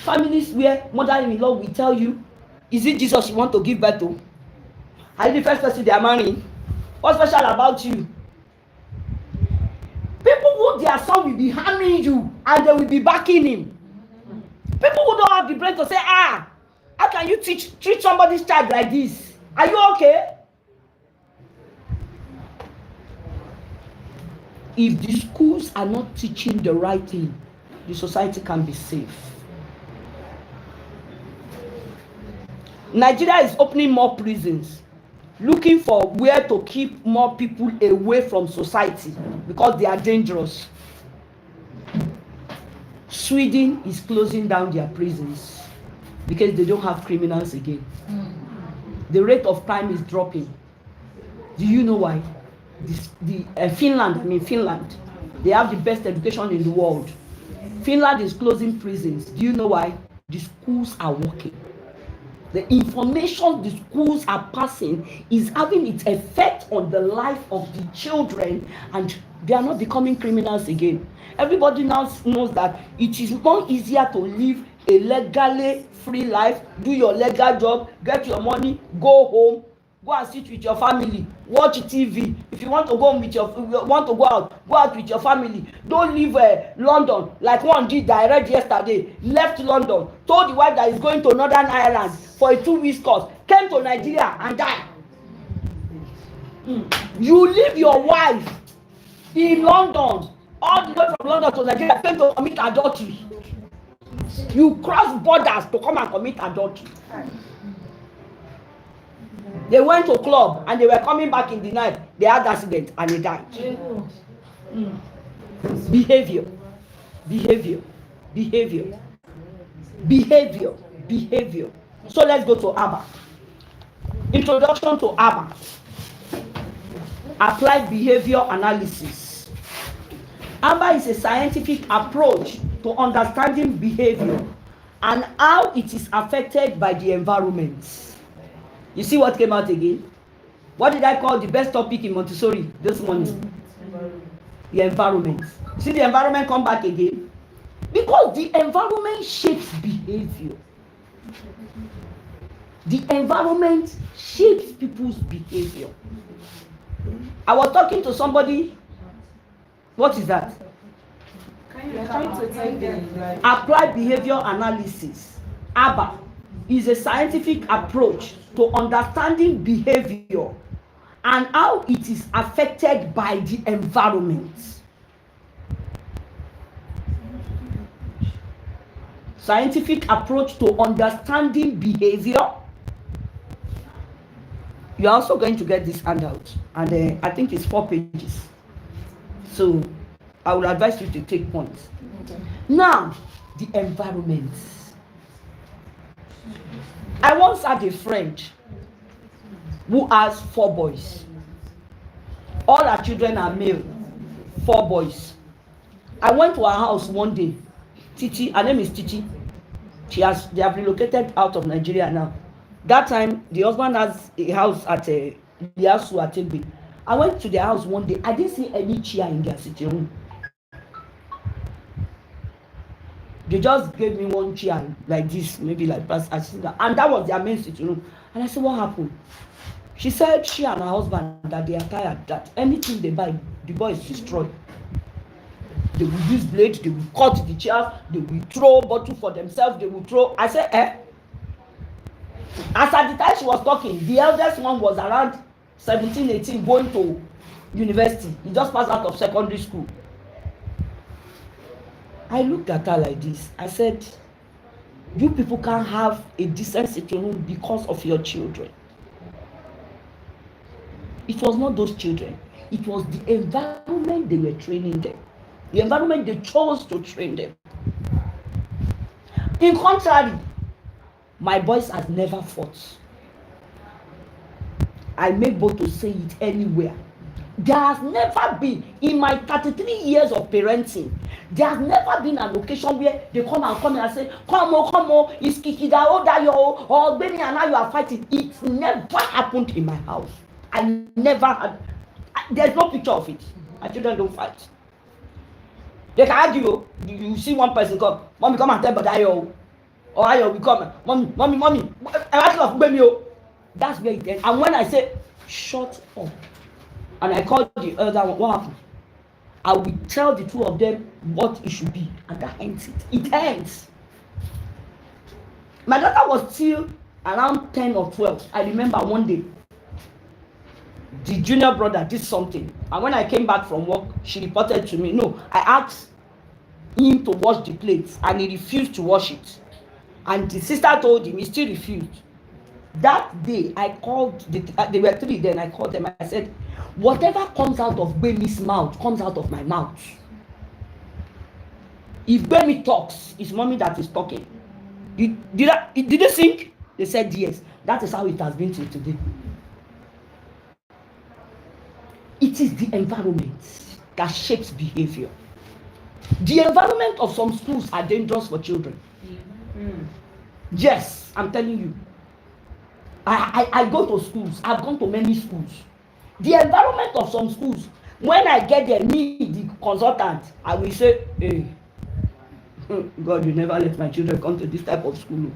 Families where mother-in-law will tell you, is it Jesus you want to give birth to? Are you the first person they are marrying? What's special about you? People who their son will be harming you and they will be backing him. People who don't have the brain to say, how can you treat somebody's child like this? Are you okay? If the schools are not teaching the right thing, the society can be safe. Nigeria is opening more prisons, looking for where to keep more people away from society because they are dangerous. Sweden is closing down their prisons because they don't have criminals again. The rate of crime is dropping. Do you know why? Finland, they have the best education in the world. Finland is closing prisons. Do you know why? The schools are working. The information the schools are passing is having its effect on the life of the children, and they are not becoming criminals again. Everybody now knows that it is more easier to live a legally free life, do your legal job, get your money, go home, go and sit with your family, watch TV. If you want to go with your, want to go out with your family. Don't leave London like one did that I read yesterday. Left London, told the wife that he's going to Northern Ireland for a 2-week course, came to Nigeria and died. You leave your wife in London, all the way from London to Nigeria, came to commit adultery. You cross borders to come and commit adultery. They went to club and they were coming back in the night. They had accident and they died. Behavior. So let's go to ABBA. Introduction to ABBA. Applied behavior analysis. ABBA is a scientific approach to understanding behavior and how it is affected by the environment. You see what came out again? What did I call the best topic in Montessori this morning? The environment. See the environment come back again? Because the environment shapes behavior. The environment shapes people's behavior. I was talking to somebody. What is that? Applied behavior analysis. ABBA is a scientific approach to understanding behavior and how it is affected by the environment. Scientific approach to understanding behavior. You're also going to get this handout, and I think it's 4 pages. So I would advise you to take points. Now, the environment. I once had a friend who has 4 boys. All her children are male. 4 boys. I went to her house one day. Titi, her name is Titi. They have relocated out of Nigeria now. That time, the husband has a house at Liasu at Egbe. I went to their house one day. I didn't see any chair in their sitting room. They just gave me one chair like this, maybe like that, and that was their main sitting room. And I said, what happened? She said she and her husband that they are tired, that anything they buy, the boys destroy. They will use blade, they will cut the chairs, they will throw bottle for themselves, they will throw. I said, As at the time she was talking, the eldest one was around 17, 18, going to university. He just passed out of secondary school. I looked at her like this. I said, you people can't have a decent sitting room because of your children. It was not those children. It was the environment they were training them. The environment they chose to train them. In contrary, my boys have never fought. I make bold to say it anywhere. There has never been, in my 33 years of parenting, there has never been an occasion where they come and say, come on, it's Kikida, or Benny and I, you are fighting. It never happened in my house. I never had, there's no picture of it. My children don't fight. They can argue, you see one person come, mommy come and tell but Ayo, or Ayo will come, mommy, I'm asking of Benny. That's where it ends. And when I say, shut up, and I call the other one, what happened? I will tell the two of them what it should be, and that ends it. It ends. My daughter was still around 10 or 12. I remember one day, the junior brother did something, and when I came back from work, she reported to me. No, I asked him to wash the plates, and he refused to wash it. And the sister told him, he still refused. That day, I called, there were 3 then, I called them, I said, whatever comes out of Bemi's mouth, comes out of my mouth. If Bemi talks, it's mommy that is talking. Did you think? They said yes. That is how it has been till today. It is the environment that shapes behavior. The environment of some schools are dangerous for children. Yes, I'm telling you. I go to schools. I've gone to many schools. The environment of some schools, when I get there, me, the consultant, I will say, hey, God, you never let my children come to this type of school.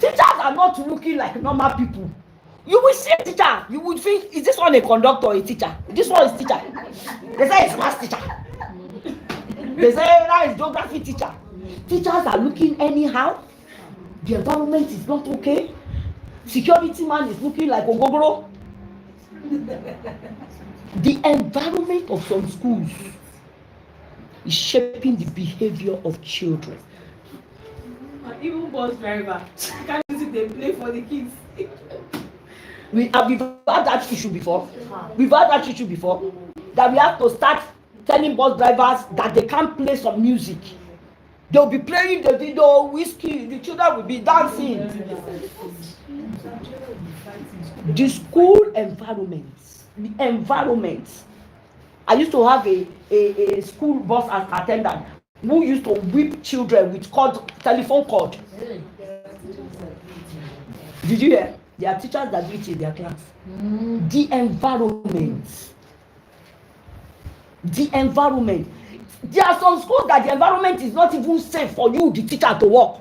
Teachers are not looking like normal people You will see a teacher, you would think, is this one a conductor or a teacher? This one is teacher. They say it's math teacher. They say that is geography teacher. Teachers are looking anyhow. The environment is not okay. Security man is looking like Ogogoro. The environment of some schools is shaping the behavior of children. And even bus driver, can't you see they play for the kids? We've had that issue before. That we have to start telling bus drivers that they can't play some music. They'll be playing the video, whiskey, the children will be dancing. The school environment. I used to have a school bus attendant who used to whip children with telephone cord. Did you hear? There are teachers that do it in their class. The environment. There are some schools that the environment is not even safe for you, the teacher, to work.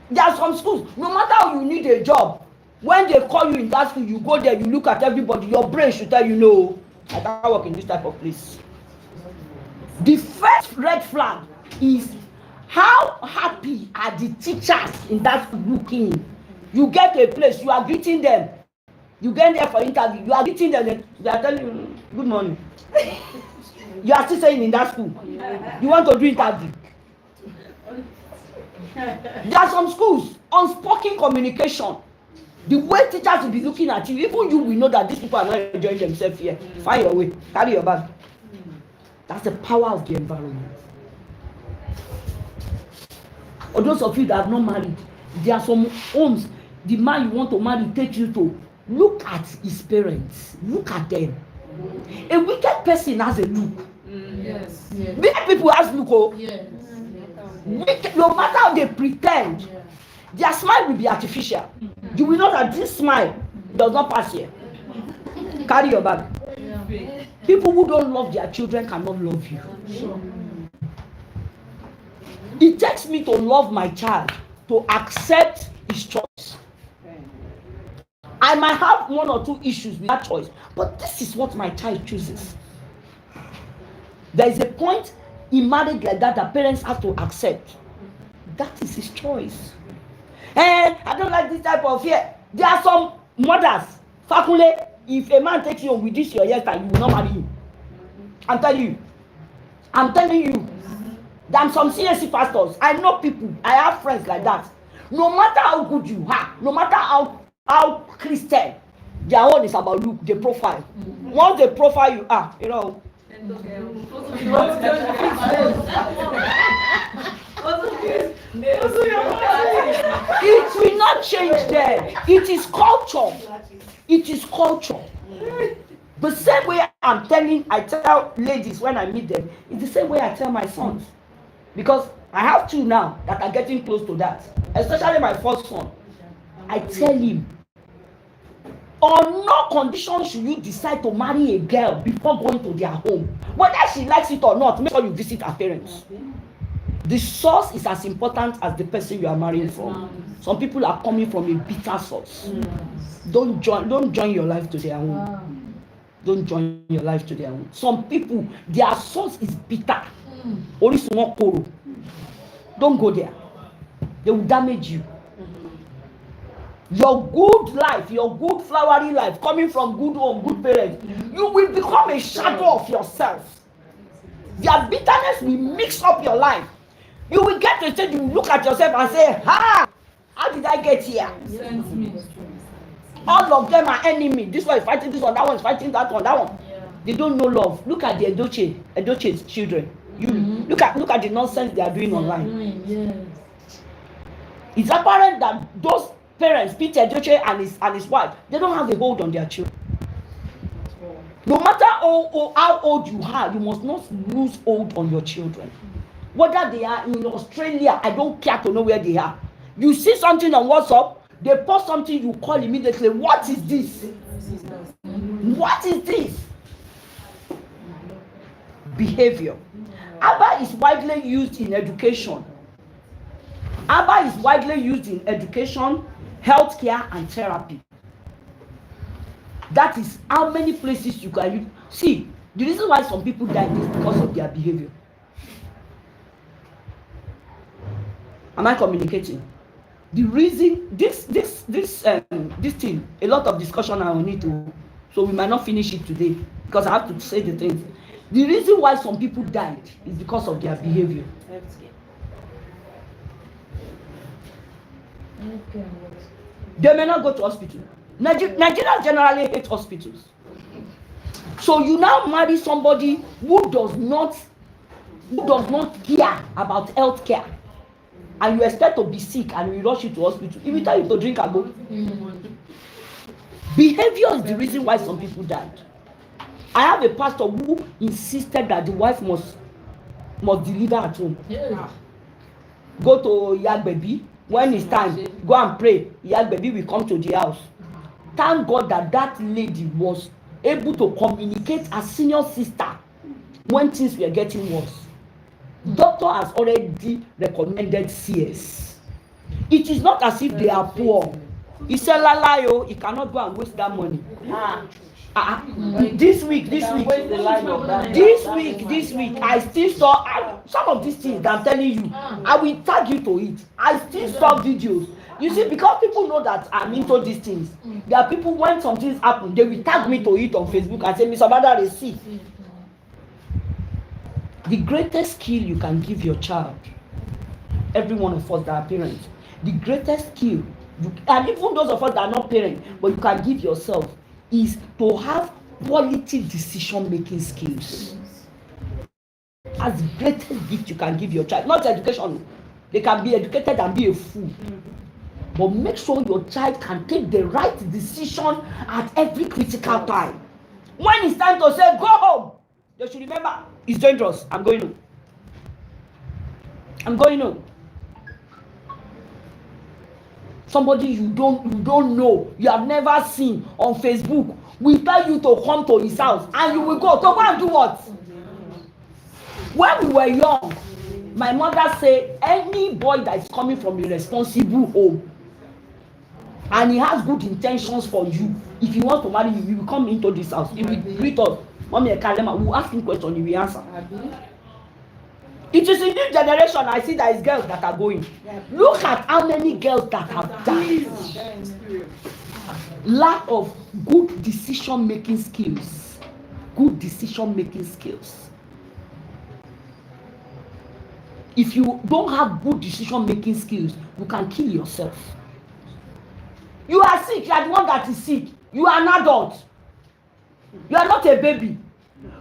There are some schools, no matter how you need a job, when they call you in that school, you go there, you look at everybody, your brain should tell you, no, I can't work in this type of place. The first red flag is how happy are the teachers in that school looking. You get to a place, you are greeting them. You get there for interview, you are greeting them, they are telling you, good morning. You are still saying in that school, you want to do interview. There are some schools, unspoken communication. The way teachers will be looking at you, even you will know that these people are not enjoying themselves here. Find your way, carry your bag. That's the power of the environment. For those of you that have not married, there are some homes, the man you want to marry takes you to. Look at his parents. Look at them. A wicked person has a look. Yes. Wicked people has look. Oh. Yes. Wicked, no matter how they pretend, their smile will be artificial. You will know that this smile does not pass here. Carry your bag. People who don't love their children cannot love you. It takes me to love my child, to accept his choice. I might have one or two issues with that choice, but this is what my child chooses. There is a point in marriage like that parents have to accept. That is his choice. And I don't like this type of fear. There are some mothers, Fakule, if a man takes you with this your hairstyle, you will not marry him. I'm telling you. There are some CSC pastors. I know people, I have friends like that. No matter how good you are, no matter how Christian, their own is about look, the profile. Once they profile you are, you know. It will not change them. It is culture. The same way I tell ladies when I meet them, it's the same way I tell my sons. Because I have two now that are getting close to that. Especially my first son. I tell him, on no condition should you decide to marry a girl before going to their home. Whether she likes it or not, make sure you visit her parents. The source is as important as the person you are marrying from. Some people are coming from a bitter source. Don't join your life to their home. Don't join your life to their home. Some people, their source is bitter. Don't go there. They will damage you. Your good life, your good flowery life, coming from good home, good parents, you will become a shadow of yourself. Their bitterness will mix up your life. You will get to a stage, you will look at yourself and say, how did I get here? All of them are enemy. This one is fighting this one, that one is fighting that one. They don't know love. Look at the Edoche's children. Look at the nonsense they are doing online. It's apparent that those parents, Peter Edoche and his wife, they don't have a hold on their children. No matter how old you are, you must not lose hold on your children. Whether they are in Australia, I don't care to know where they are. You see something on WhatsApp, they post something, you call immediately. What is this? What is this? Behavior. Abba is widely used in education. Abba is widely used in education, healthcare, and therapy. That is how many places you can use. See, the reason why some people die is because of their behavior. Am I communicating? The reason this thing, a lot of discussion I will need to, so we might not finish it today because I have to say the things. The reason why some people died is because of their behavior. They may not go to hospital. Nigerians generally hate hospitals. So you now marry somebody who does not care about health care, and you expect to be sick and we rush you to hospital. If we tell you to drink and go. Behavior is the reason why some people died. I have a pastor who insisted that the wife must deliver at home. Yeah. Go to Yagbebi. When it's time, go and pray. Yagbebi will come to the house. Thank God that lady was able to communicate as senior sister when things were getting worse. Doctor has already recommended CS. It is not as if they are poor. He said, Lalayo, he cannot go and waste that money. This week, I still saw some of these things that I'm telling you. I will tag you to it. I still saw videos. You see, because people know that I'm into these things. There are people, when some things happen, they will tag me to it on Facebook and say, Mr. Badare, see. The greatest skill you can give your child, every one of us that are parents, the greatest skill, and even those of us that are not parents, but you can give yourself, is to have quality decision-making skills. As the greatest gift you can give your child. Not education. They can be educated and be a fool. But make sure your child can take the right decision at every critical time. When it's time to say, go home, they should remember, it's dangerous. I'm going home. Somebody you don't know, you have never seen on Facebook, will tell you to come to his house and you will go and do what? When we were young, my mother said any boy that is coming from a responsible home and he has good intentions for you, if he wants to marry you, he will come into this house. He will greet us. Mommy Ekalema, we will ask him questions, he will answer. It is in this generation I see there is girls that are going. Look at how many girls that have died. Lack of good decision-making skills. Good decision-making skills. If you don't have good decision-making skills, you can kill yourself. You are sick, you are the one that is sick. You are an adult. You are not a baby.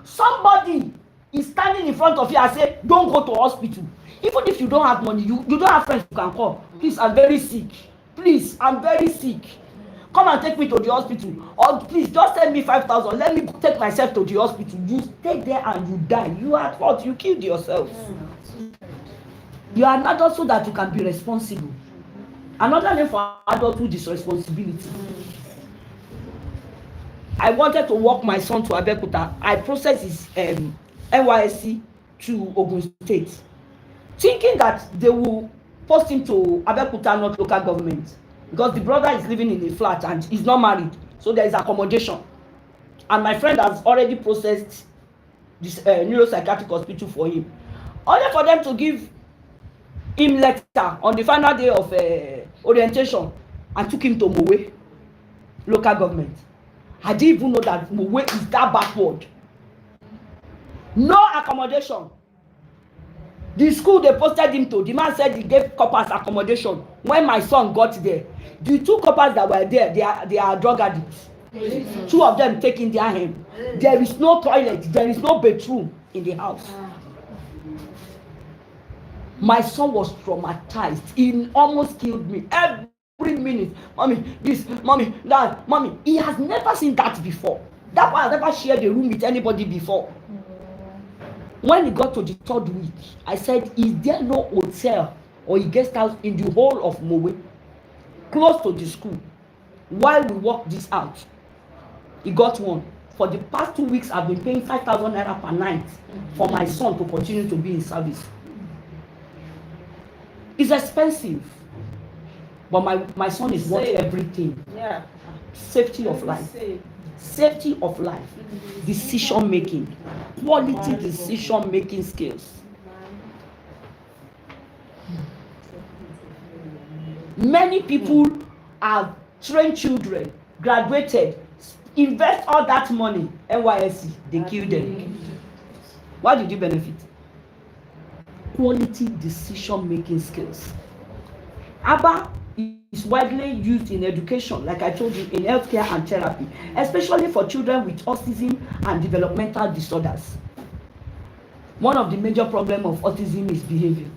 Somebody is standing in front of you and say, don't go to hospital. Even if you don't have money, you don't have friends you can call. Please, I'm very sick. Please, I'm very sick. Come and take me to the hospital. Or please, just send me 5,000. Let me take myself to the hospital. You stay there and you die. You are at fault. You killed yourself. You are an adult so that you can be responsible. Another name for adulthood is responsibility. I wanted to walk my son to Abeokuta. I processed his NYSC to Ogun State, thinking that they will post him to Abeokuta, not local government, because the brother is living in a flat and he's not married, so there is accommodation. And my friend has already processed this neuropsychiatric hospital for him, only for them to give him letter on the final day of orientation and took him to Mowe local government. I didn't even know that Mowe is that backward. No accommodation. The school they posted him to, the man said he gave coppers accommodation. When my son got there, the two coppers that were there, they are drug addicts. Two of them taking their hand. There is no toilet, there is no bathroom in the house. My son was traumatized. He almost killed me every minute. Mommy, this, mommy, that, mommy. He has never seen that before. That one has never shared a room with anybody before. When he got to the third week, I said, is there no hotel or a guest house in the whole of Mowe close to the school? While we worked this out, he got one. For the past 2 weeks, I've been paying 5,000 naira per night for my son to continue to be in service. It's expensive, but my son is worth everything. Yeah. Safety of life. safety of life, decision making, quality decision making skills. Many people have trained children, graduated, invest all that money, NYSC, they kill them. What did you benefit? Quality decision making skills. ABA is widely used in education, like I told you, in healthcare and therapy, especially for children with autism and developmental disorders. One of the major problems of autism is behavior.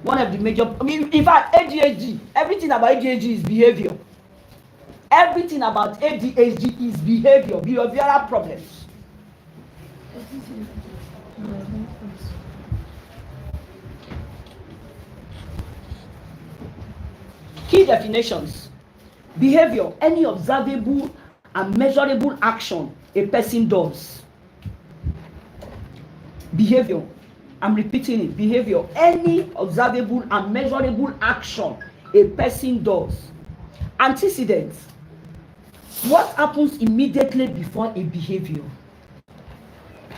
One of the major, in fact, ADHD, everything about ADHD is behavior. Everything about ADHD is behavior, behavioral problems. Key definitions. Behavior, any observable and measurable action a person does. Behavior, I'm repeating it, behavior, any observable and measurable action a person does. Antecedents, what happens immediately before a behavior.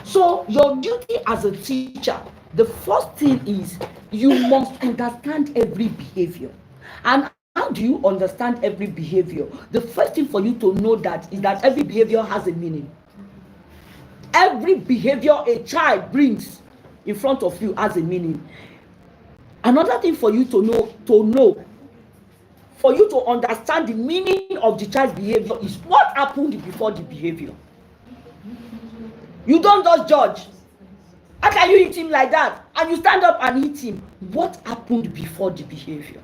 So your duty as a teacher, the first thing is you must understand every behavior. And how do you understand every behavior? The first thing for you to know that is that every behavior has a meaning. Every behavior a child brings in front of you has a meaning. Another thing for you to know, for you to understand the meaning of the child's behavior is what happened before the behavior. You don't just judge. How can you hit him like that? And you stand up and hit him. What happened before the behavior?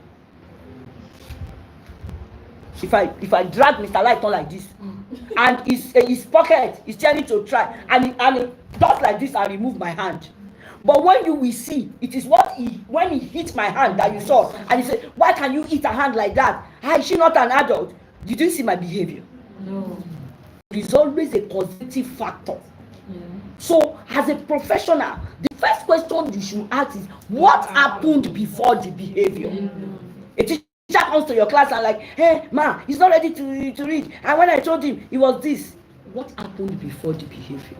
If I drag Mr. Lighton like this, and his pocket is telling to try, and he does like this, I remove my hand. But when you will see, it is when he hit my hand that you saw, and he said, why can you hit a hand like that? Is she not an adult? Did you see my behavior? No. There is always a positive factor. Yeah. So, as a professional, the first question you should ask is, what happened before the behavior? A teacher comes to your class and like, hey, ma, he's not ready to read. And when I told him, it was this. What happened before the behavior?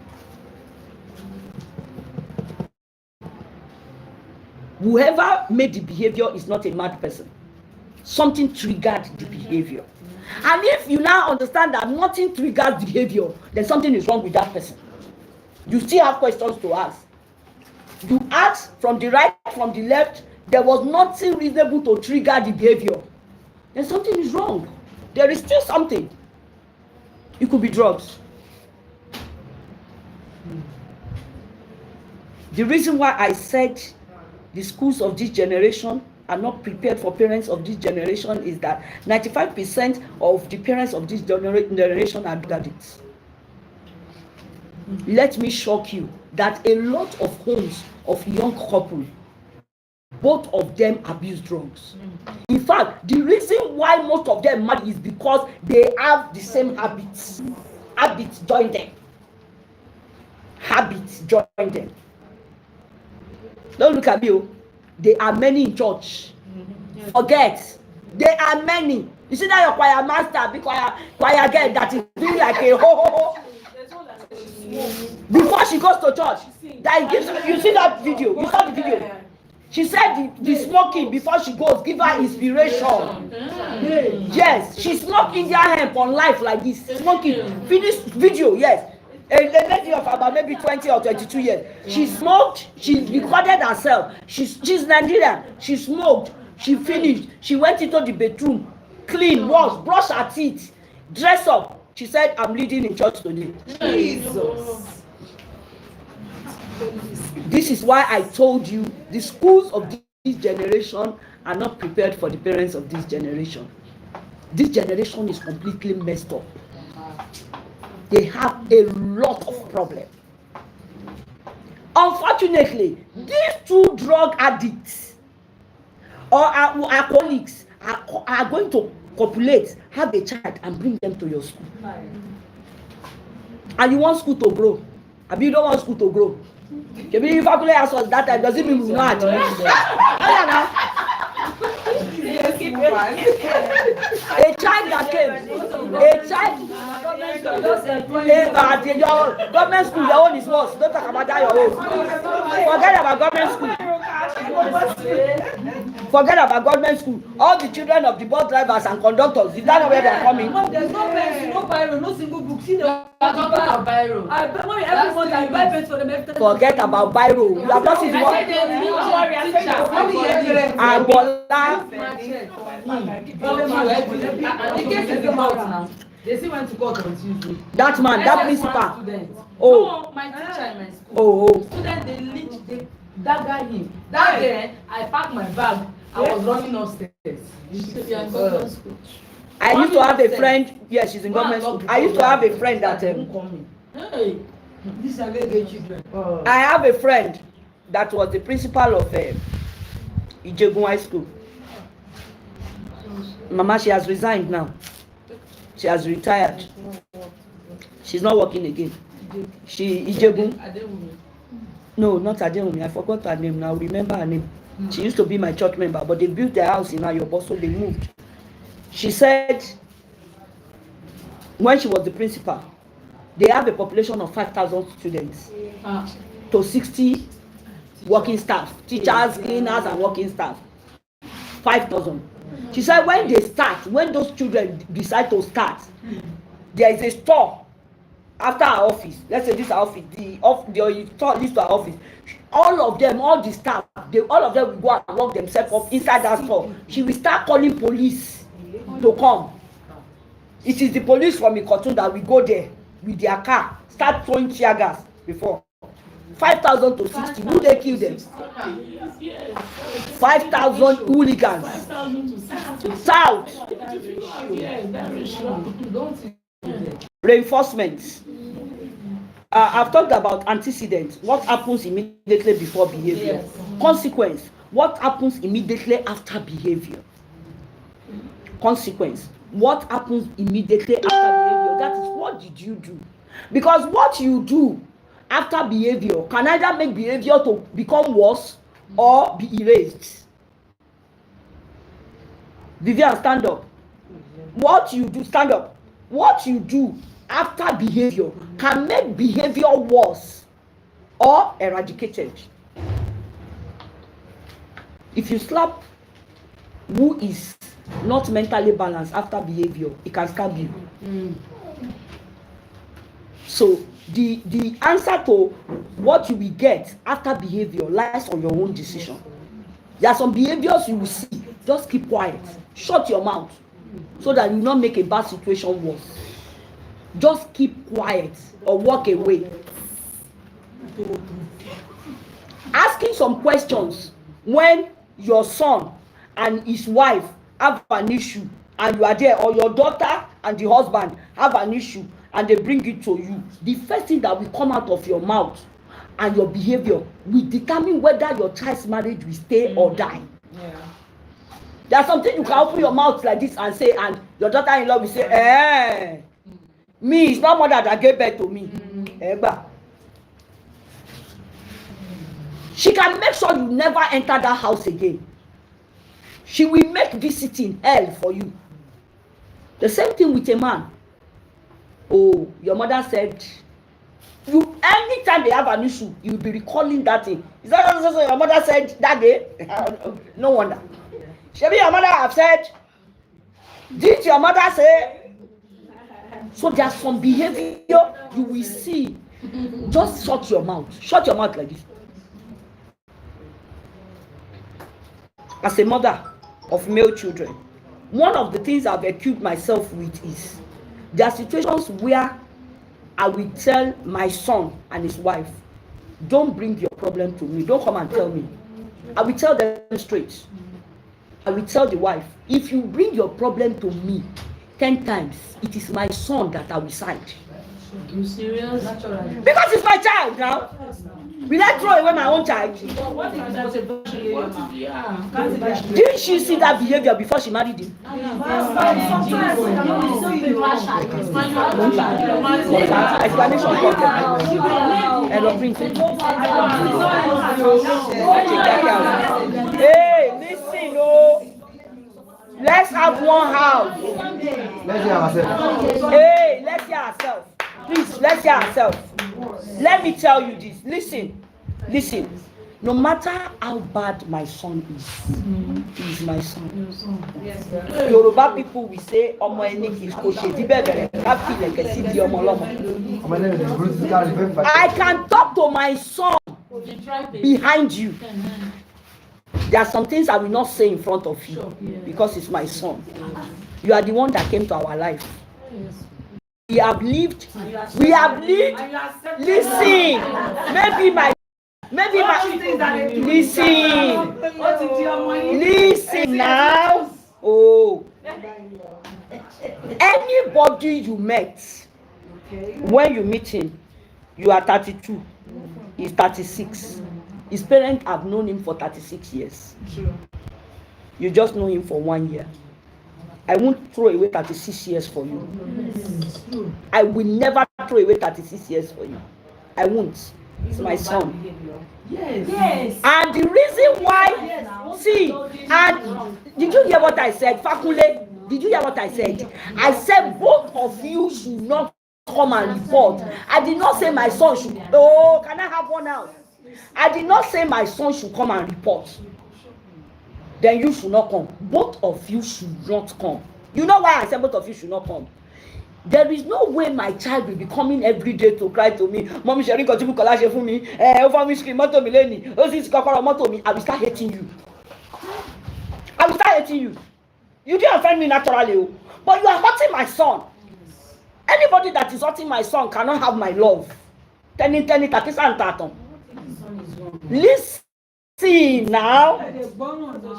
Whoever made the behavior is not a mad person. Something triggered the behavior. And if you now understand that nothing triggers behavior, then something is wrong with that person. You still have questions to ask. You ask from the right, from the left, there was nothing reasonable to trigger the behavior. Then something is wrong. There is still something. It could be drugs. The reason why I said the schools of this generation are not prepared for parents of this generation is that 95% of the parents of this generation are drug addicts. Let me shock you that a lot of homes of young couples, both of them abuse drugs. In fact, the reason why most of them marry is because they have the same habits. Habits join them. Habits join them. Don't look at me. There are many in church. Forget. There are many. You see that your choir master, big choir girl that is doing like a ho ho ho. Before she goes to church, that gives you see that video. You saw the video. She said the smoking before she goes give her inspiration. Yes, she smoked Indian hemp on life like this. Smoking. Finish video. Yes. A lady of about maybe 20 or 22 years. She smoked, she recorded herself. She's Nigerian. She smoked, she finished. She went into the bedroom, clean, washed, brushed her teeth, dressed up. She said, I'm leading in church today. Jesus. This is why I told you the schools of this generation are not prepared for the parents of this generation. This generation is completely messed up. They have a lot of problems. Unfortunately, these two drug addicts or alcoholics are going to copulate, have a child, and bring them to your school. And you want school to grow. And you don't want school to grow. If you calculate as was that time, doesn't mean we know how to a child that came, government school. Government school, your own is worse. Don't talk about that, your own. Forget about government school. Forget about government school. All the children of the bus drivers and conductors, is that where they are coming? There's no pen, no Bible, no single book. See the Talking about Biro. Mommy, every month I buy pens for them every time. Forget about Biro. You have not seen what? They still went to court on Tuesday. That man, that principal. Oh, no, my teacher in my school. Oh. Student, they lynch, they dagger him. That day, I packed my bag. I was running upstairs. I used to have a friend. Yeah, she's in government school. I used to have a friend that. Hey, These are very children. I have a friend that was the principal of Ijegun High School. Mama, she has resigned now. She has retired. She's not working again. Ijegun. No, not Adewumi. I forgot her name now. Remember her name. She used to be my church member, but they built their house in Ayobo, so they moved. She said when she was the principal, they have a population of 5,000 students to 60 working staff, teachers, cleaners, and working staff. 5,000. She said when they start, when those children decide to start, there is a store after our office. Let's say this is our office. The store leads to our office. All of them, all the staff, all of them will go and lock themselves up inside that store. She will start calling police to come. It is the police from Ikotun that will go there with their car, start throwing tear gas before. 5,000 to 60. Who they kill them? 5,000 hooligans. South. Reinforcements. I've talked about antecedents. What happens immediately before behavior? Yes. Consequence. What happens immediately after behavior? Consequence. What happens immediately after behavior? That is, what did you do? Because what you do after behavior can either make behavior to become worse or be erased. Vivian, stand up. What you do, stand up. What you do after behavior can make behavior worse or eradicated. If you slap who is not mentally balanced after behavior, it can stab you. So the answer to what you will get after behavior lies on your own decision. There are some behaviors you will see. Just keep quiet. Shut your mouth so that you will not make a bad situation worse. Just keep quiet or walk away. Asking some questions when your son and his wife have an issue and you are there, or your daughter and the husband have an issue and they bring it to you, the first thing that will come out of your mouth and your behavior will determine whether your child's marriage will stay or die. Yeah. There's something you can open your mouth like this and say, and your daughter-in-law will say, me, it's not mother that gave birth to me. She can make sure you never enter that house again. She will make visiting hell for you. The same thing with a man. Oh, your mother said, you anytime they have an issue, you will be recalling that thing. Is that your mother said that day? No wonder. Maybe your mother have said, did your mother say? So there's some behavior you will see. Just shut your mouth. Shut your mouth like this. As a mother of male children, one of the things I've equipped myself with is there are situations where I will tell my son and his wife, don't bring your problem to me. Don't come and tell me. I will tell them straight. I will tell the wife, if you bring your problem to me 10 times, it is my son that I will side. You serious? Because it's my child now. Will I throw away my own child? Didn't she see that behavior before she married him? Explanation Hey, listen, oh. Let's have one house. Let's hear ourselves. Hey, let's hear ourselves. Please, let's hear ourselves. Let me tell you this. Listen. No matter how bad my son is, he is my son. Yoruba people will say, "Omo eni ki ko se di bebere, ka fi leke si di omo lomo." I can talk to my son behind you. There are some things I will not say in front of you because it's my son. You are the one that came to our life. We have lived. Listen, listen now. Oh, anybody you met, when you meet him, you are 32, he's 36. His parents have known him for 36 years. You just know him for 1 year. I won't throw away 36 years for you. I will never throw away 36 years for you. I won't. It's my son. Yes. And the reason why, see, and did you hear what I said, Fakule? Did you hear what I said? I said both of you should not come and report. I did not say my son should. Oh, can I have one now? I did not say my son should come and report. Then you should not come. Both of you should not come. You know why I said both of you should not come? There is no way my child will be coming every day to cry to me. Mommy, Sherry, continue to collage for me. Over me, scream, moto mileni. Oh, this kokoro moto me. I will start hating you. You didn't offend me naturally, but you are hurting my son. Anybody that is hurting my son cannot have my love. Listen now.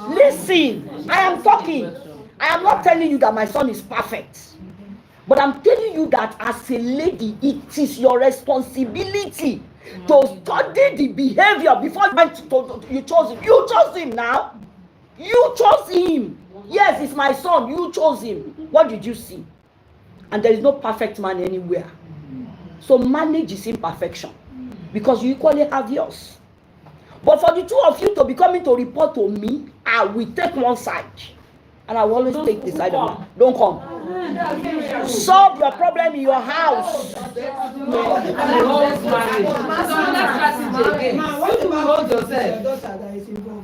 Listen. I am talking. I am not telling you that my son is perfect. But I'm telling you that as a lady, it is your responsibility to study the behavior before you chose him. You chose him now. You chose him. Yes, it's my son. You chose him. What did you see? And there is no perfect man anywhere. So manage his imperfection. Because you equally have yours. But for the two of you to be coming to report to me, I will take one side. And I will always take the side of me. Don't come. Solve your problem in your house.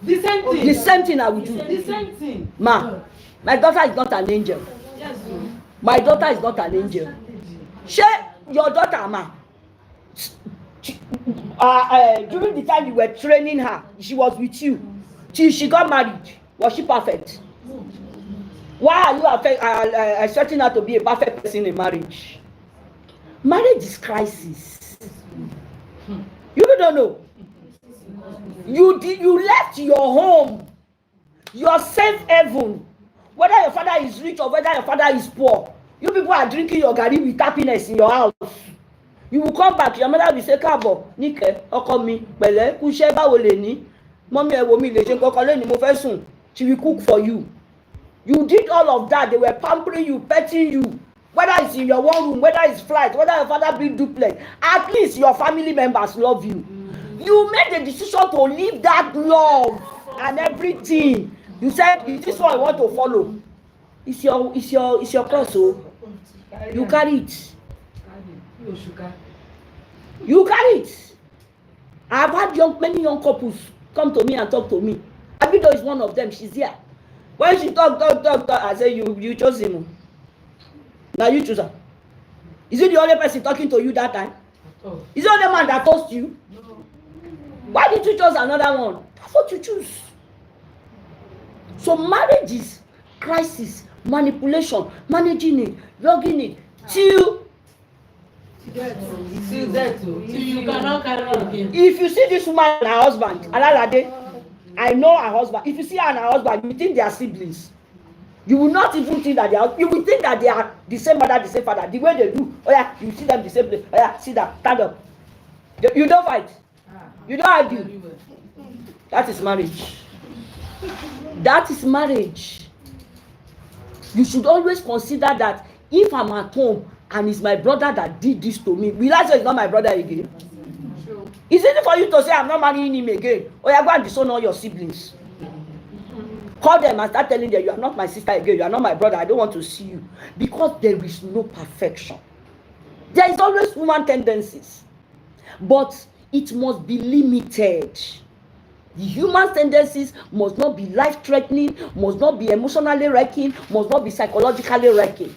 The same thing I will do. The same thing. Ma, my daughter is not an angel. My daughter is not an angel. Your daughter, ma. During the time you were training her, she was with you. Till she got married. Was she perfect? Why are you expecting her to be a perfect person in marriage? Marriage is crisis. You don't know. You left your home, your safe haven. Whether your father is rich or whether your father is poor, you people are drinking your garri with happiness in your house. You will come back, your mother will say, "Kabo, Nike, oko mi, pẹ̀lẹ́, kushe báwo lè ní? Mommy, ewo mi lè ṣe nǹkan leni mo fẹ́ sùn." She will cook for you. You did all of that. They were pampering you, petting you. Whether it's in your one room, whether it's flight, whether your father build duplex, at least your family members love you. You made the decision to leave that love and everything. You said, "Is this one I want to follow?" It's your cross, oh. You carry it. You carry it. I've had many young couples come to me and talk to me. Abido is one of them. She's here. When she talk, I say, you chose him. Now you choose her. Is it the only person talking to you that time? Is it the only man that told you? No. Why did you choose another one? That's what you choose. So marriage is crisis, manipulation, managing it, logging it, till you cannot carry again. If you see this woman and her husband, Alalade, I know her husband. If you see her and her husband, you think they are siblings. You will not even think that they are. You will think that they are the same mother, the same father. The way they do. Oh yeah, you see them the same place. Oh yeah, see that. Stand up. You don't fight. You don't argue. That is marriage. That is marriage. You should always consider that if I'm at home and it's my brother that did this to me, will I say it's not my brother again? It's easy for you to say, "I'm not marrying him again." Or you go and disown all your siblings. Call them and start telling them, "You are not my sister again. You are not my brother. I don't want to see you." Because there is no perfection. There is always human tendencies, but it must be limited. The human tendencies must not be life-threatening, must not be emotionally wrecking, must not be psychologically wrecking.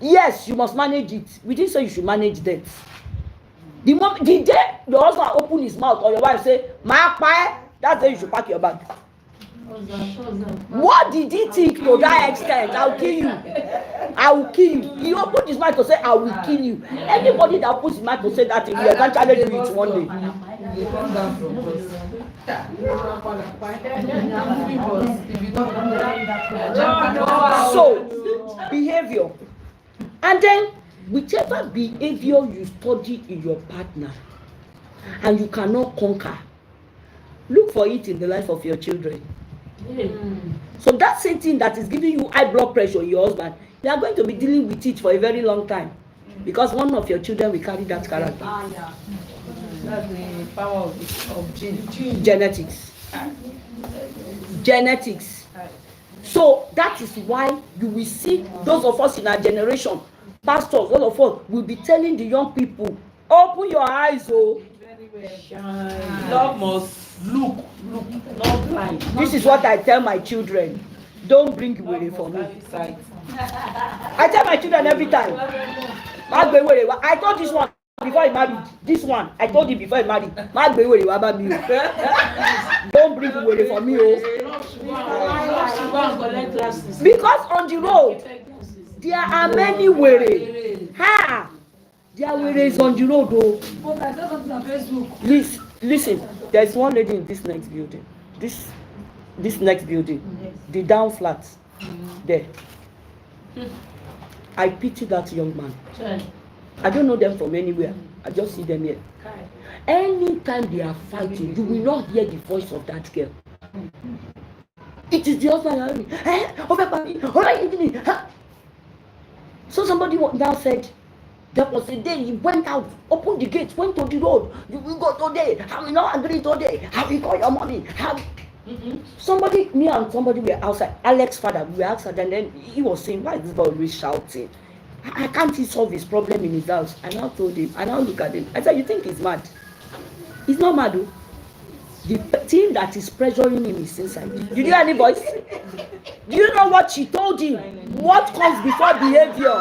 Yes, you must manage it. We didn't say you should manage that. The day your husband open his mouth or your wife say, "Ma pa," that's when you should pack your bag. What did he think to that extent? I will kill you. I will kill you. He opened his mouth to say, "I will kill you." Anybody that puts his mouth to say that thing, will eventually do it one day. So, behavior. And then, whichever behavior you study in your partner and you cannot conquer, look for it in the life of your children. So that same thing that is giving you high blood pressure in your husband, you are going to be dealing with it for a very long time, because one of your children will carry that character. That's the power of Genetics. Genetics. So that is why you will see those of us in our generation, pastors, all of us will be telling the young people, open your eyes, oh. Love must look, not blind. This is what I tell my children. Don't bring away for me. I tell my children every time. I told this one before he married. This one, I told him before he married. Don't bring away for me. Oh. Because on the road, there are many ways. Ha! There are ways on the road. Oh. But I saw something on Facebook. Listen, there's one lady in this next building. This next building. The down flat. There. I pity that young man. I don't know them from anywhere. I just see them here. Anytime they are fighting, you will not hear the voice of that girl. It is the husband. So somebody now said, there was a day he went out, opened the gates, went to the road. You will go today. I will not agree today. How will call your money? Somebody, me and somebody were outside. Alex's father, we were outside, and then he was saying, why is this boy always shouting? I can't he solve his problem in his house? I now told him, I now look at him. I said, you think he's mad? He's not mad, though. The thing that is pressuring him is inside. Did you hear any voice? Do you know what she told him? What comes before behavior?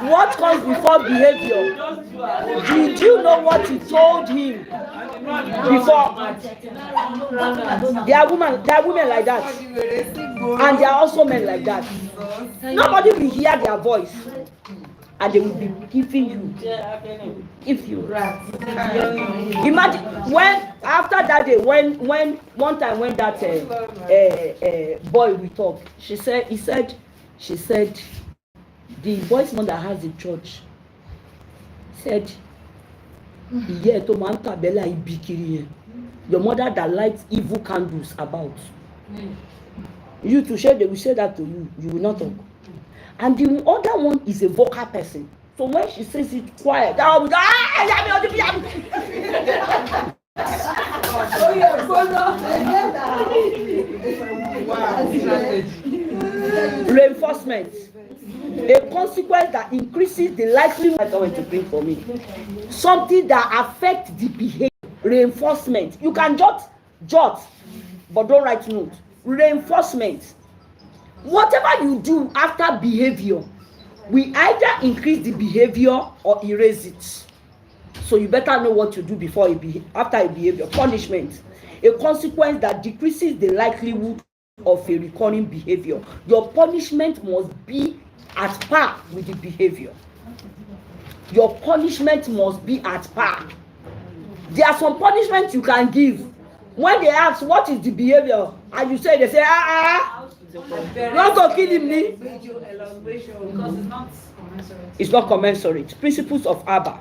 What comes before behavior? Did you know what he told him before? There are women like that, and there are also men like that. Nobody will hear their voice, and they will be giving you. If you imagine when after that day, when one time when that boy we talk, she said the boy's mother has a church. Said, "Yeah, to manta bella ibikiri. Your mother that lights evil candles about. You to share, they will say that to you. You will not talk. And the other one is a vocal person. So when she says it quiet, reinforcement. A consequence that increases the likelihood I want to bring for me. Something that affects the behavior. Reinforcement. You can jot, but don't write notes. Reinforcement. Whatever you do after behavior, we either increase the behavior or erase it. So you better know what to do before after a behavior. Punishment. A consequence that decreases the likelihood of a recurring behavior. Your punishment must be at par with the behavior. Your punishment must be at par. There are some punishments you can give. When they ask what is the behavior, and you say, they say, not to kill him. Because it's not commensurate. Principles of ABBA.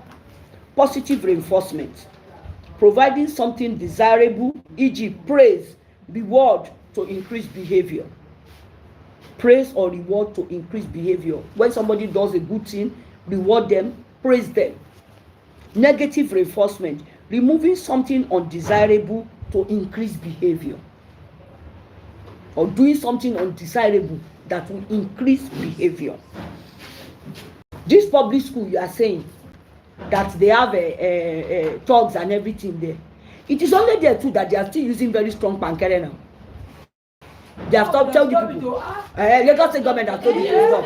Positive reinforcement. Providing something desirable, e.g. praise, reward to increase behavior. Praise or reward to increase behavior. When somebody does a good thing, reward them, praise them. Negative reinforcement. Removing something undesirable to increase behavior. Or doing something undesirable that will increase behavior. This public school you are saying that they have thugs and everything there. It is only there too that they are still using very strong pankere now. They have stopped telling people. Lagos State government has told you to stop.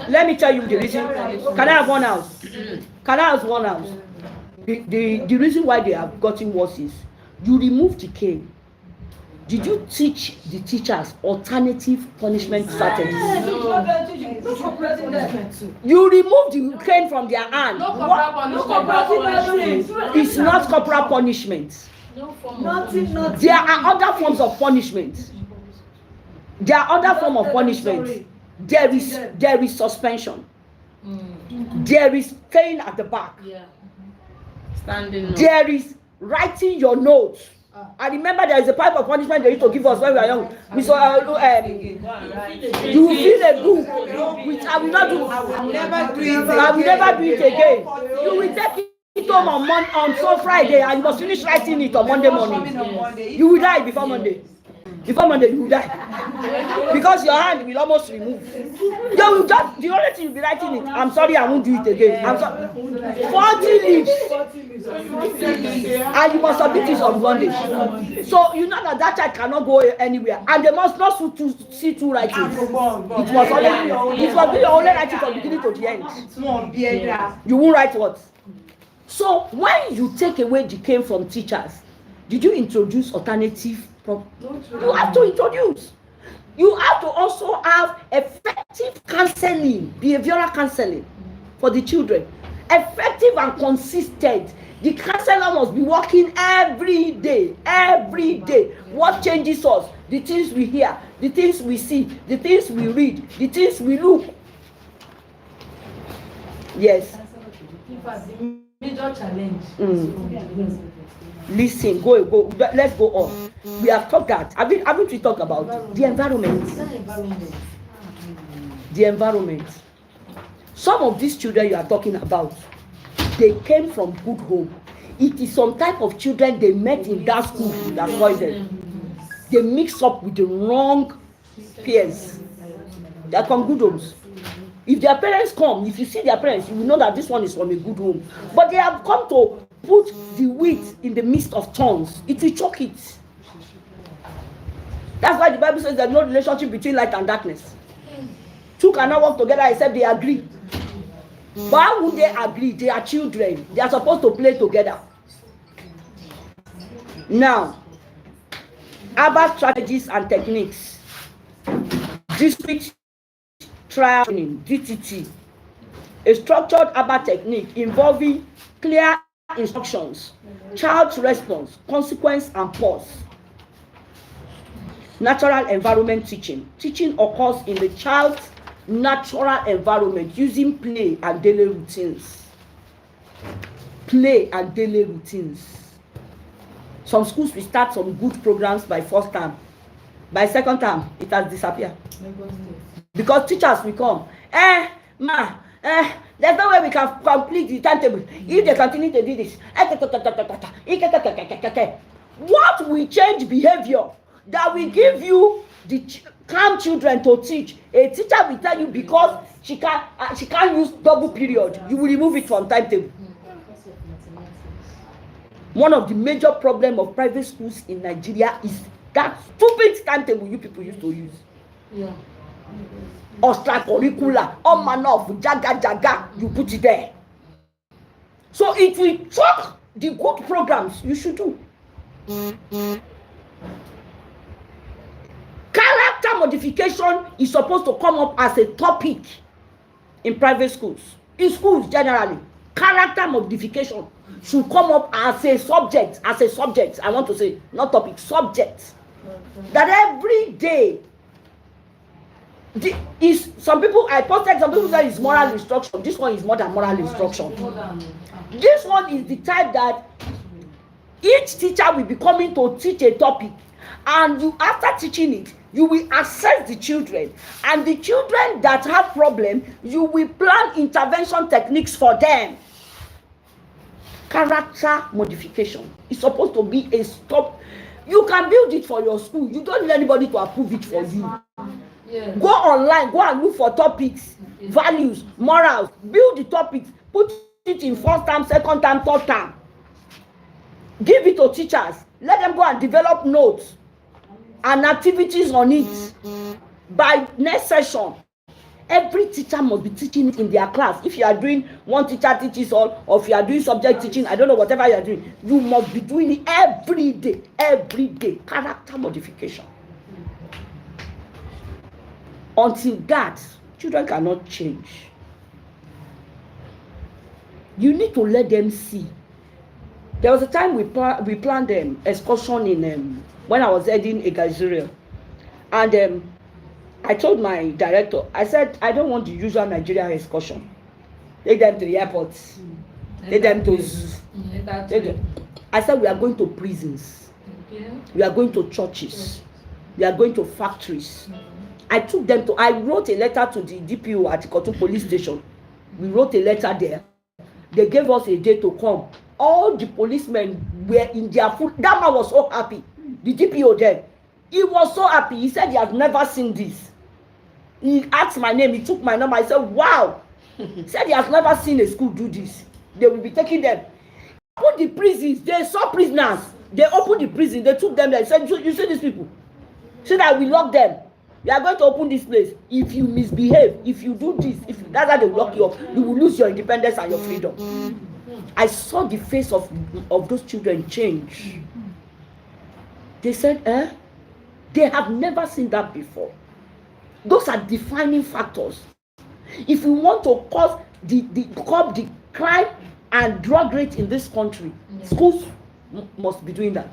Let me tell you the reason. Can I have one house? Can I have one house? The reason why they have gotten worse is you remove the cane. Did you teach the teachers alternative punishment strategies? You remove the cane from their hand. It's not corporal punishment. There are other forms of punishment. There are other forms of punishment. There is suspension. There is cane at the back. There is writing your notes. I remember there is a type of punishment they used to give us when we were young. We saw you will fill a book, which I will not do. I will never do it again. You will take it home on Friday and you must finish writing it on Monday morning. You will die before Monday. Before Monday, you will die. Because your hand will almost remove. You will just, the only thing you'll be writing it, I'm sorry, I won't do it again. I'm sorry. 40 leaves. And you must submit it on Monday. So you know that child cannot go anywhere. And they must not see two writings. It must be your only writing from beginning to the end. You won't write what? So when you take away the cane from teachers, did you introduce alternative? You have to introduce. You have to also have effective counseling, behavioral counseling for the children. Effective and consistent. The counselor must be working every day. Every day. What changes us? The things we hear, the things we see, the things we read, the things we look. Yes. Major challenge. Listen, go. Let's go on. We have talked that. Haven't we talked about the environment? The environment. Some of these children you are talking about, they came from good home. It is some type of children they met in that school that poisoned. They mix up with the wrong peers. They are from good homes. If their parents come, if you see their parents, you will know that this one is from a good home. But they have come to put the wheat in the midst of thorns. It will choke it. That's why the Bible says there's no relationship between light and darkness. Two cannot work together except they agree. But how would they agree? They are children. They are supposed to play together. Now, about strategies and techniques. District trial training, DTT. A structured ABBA technique involving clear instructions, child's response, consequence, and pause. Natural environment teaching. Teaching occurs in the child's natural environment using play and daily routines. Play and daily routines. Some schools will start some good programs by first term. By second term, it has disappeared. Because teachers will come. There's no way we can complete the timetable if they continue to do this. What will change behavior that will give you the calm children to teach? A teacher will tell you because she can't use double period. You will remove it from timetable. One of the major problems of private schools in Nigeria is that stupid timetable you people used to use. Yeah. Extracurricular, all manner of jaga, you put it there. So it will choke the good programs you should do. Character modification is supposed to come up as a topic in private schools. In schools generally, character modification should come up as a subject. I want to say, not topic, subject. That every day is some people I posted, some people say it's moral instruction. This one is more than moral instruction. This one is the type that each teacher will be coming to teach a topic, and you, after teaching it, you will assess the children, and the children that have problem, you will plan intervention techniques for them. Character modification is supposed to be a stop. You can build it for your school. You don't need anybody to approve it for you. Yes. Go online, go and look for topics, values, morals. Build the topics, put it in first term, second term, third term. Give it to teachers. Let them go and develop notes and activities on it. By next session, every teacher must be teaching it in their class. If you are doing one teacher teaches all, or if you are doing subject teaching, I don't know, whatever you are doing, you must be doing it every day. Every day. Character modification. Until that, children cannot change. You need to let them see. There was a time we planned excursion in when I was heading Igaziria, and I told my director, I said, I don't want the usual Nigerian excursion. Take them to the airport. Take them to zoo. I said, we are going to prisons. We are going to churches. We are going to factories. I took them to, I wrote a letter to the DPO at Ikotun police station. We wrote a letter there. They gave us a day to come. All the policemen were in their food. That man was so happy. The DPO then. He was so happy. He said he has never seen this. He asked my name. He took my number. I said, wow. He said he has never seen a school do this. They will be taking them. Open the prisons. They saw prisoners. They opened the prison. They took them there. They said, you see these people? So that we lock them. We are going to open this place. If you misbehave, if you do this, that's how they will lock you up. You will lose your independence and your freedom. I saw the face of those children change. They said, they have never seen that before. Those are defining factors. If we want to curb the crime and drug rate in this country, schools must be doing that.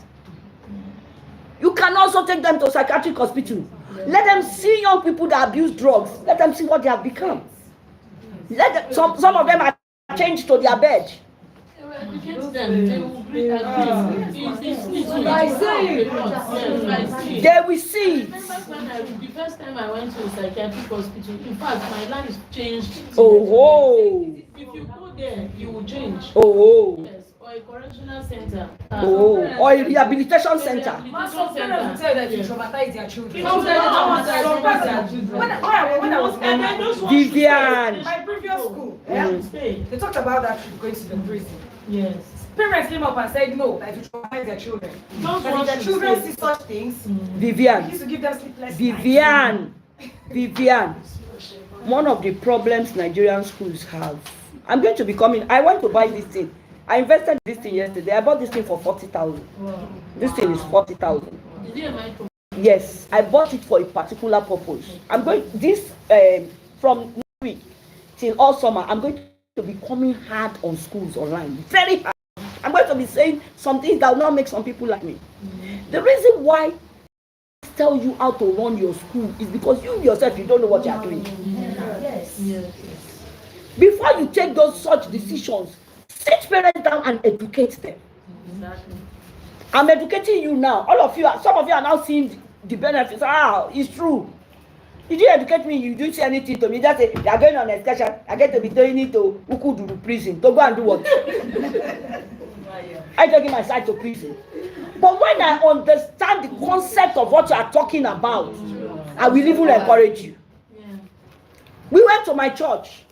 You can also take them to psychiatric hospitals. Let them see young people that abuse drugs. Let them see what they have become. Let them, some of them are changed to their bed. They will see. The first time I went to a psychiatric hospital, in fact, my life changed. Oh. If you go there, you will change. Oh. Yes. Or a correctional center. Or a rehabilitation center. Some parents tell that you traumatize their children. When I was Vivian. my previous school, they talked about that going to the prison. Yes. Parents came up and said no, that you traumatize their children. But if their children see such things, Vivian. used to give them sleepless Vivian. One of the problems Nigerian schools have. I'm going to be coming. I want to buy this thing. I invested this thing yesterday. I bought this thing for 40,000. Wow. This thing is 40,000. Is it a micro? Yes, I bought it for a particular purpose. I'm going this from next week till all summer. I'm going to be coming hard on schools online, very hard. I'm going to be saying some things that will not make some people like me. The reason why I tell you how to run your school is because you yourself, you don't know what you are doing. Yes. Yes. Before you take those such decisions, sit parents down and educate them. Exactly. I'm educating you now. All of you, some of you are now seeing the benefits. It's true. Did you educate me? You didn't say anything to me. Just say, you are going on excursion. I get to be doing it to Ukuduru prison. To go and do what? I taking my side to prison. But when I understand the concept of what you are talking about, I will even encourage you. Yeah. We went to my church.